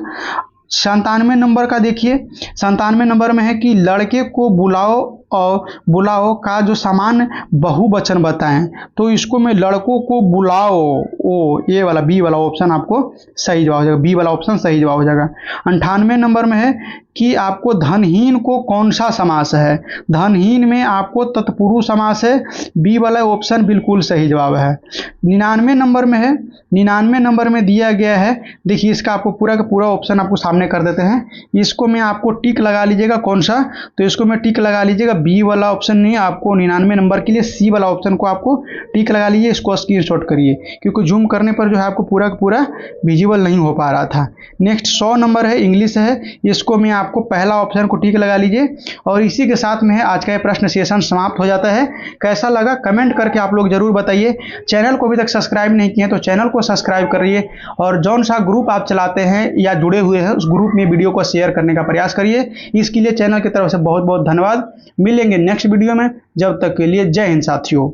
97 नंबर का देखिए, 97 नंबर में है कि लड़के को बुलाओ और बुलाओ का जो सामान्य बहुवचन बताएं, तो इसको में लड़कों को बुलाओ, ओ ये वाला बी वाला ऑप्शन आपको सही जवाब हो जाएगा, बी वाला ऑप्शन सही जवाब हो जाएगा। 98 नंबर में है कि आपको धनहीन को कौन सा समास है, धनहीन में आपको तत्पुरुष समास है, बी वाला ऑप्शन बिल्कुल सही जवाब है। 99 नंबर में है, 99 नंबर में दिया गया है, देखिए इसका आपको पूरा का पूरा ऑप्शन आपको सामने कर देते हैं। इसको में आपको टिक लगा लीजिएगा, कौन सा, तो इसको में टिक लगा लीजिएगा, बी वाला ऑप्शन नहीं, आपको 99 नंबर के लिए सी वाला ऑप्शन को आपको टिक लगा लीजिए। इसको स्क्रीनशॉट करिए, क्योंकि जूम करने पर जो है आपको पूरा का पूरा विजिबल नहीं हो पा रहा था। नेक्स्ट 100 नंबर है, इंग्लिश है, इसको में आपको पहला ऑप्शन को टिक लगा लीजिए। और इसी के साथ में है आज का ये प्रश्न सेशन समाप्त हो जाता है। कैसा लगा कमेंट करके आप लोग जरूर बताइए। चैनल को अभी तक सब्सक्राइब नहीं किए तो चैनल को सब्सक्राइब करिए, और जौन सा ग्रुप आप चलाते हैं या जुड़े हुए हैं उस ग्रुप में वीडियो को शेयर करने का प्रयास करिए। इसके लिए चैनल की तरफ से बहुत बहुत धन्यवाद। मिलेंगे नेक्स्ट वीडियो में, जब तक के लिए जय हिंद साथियों।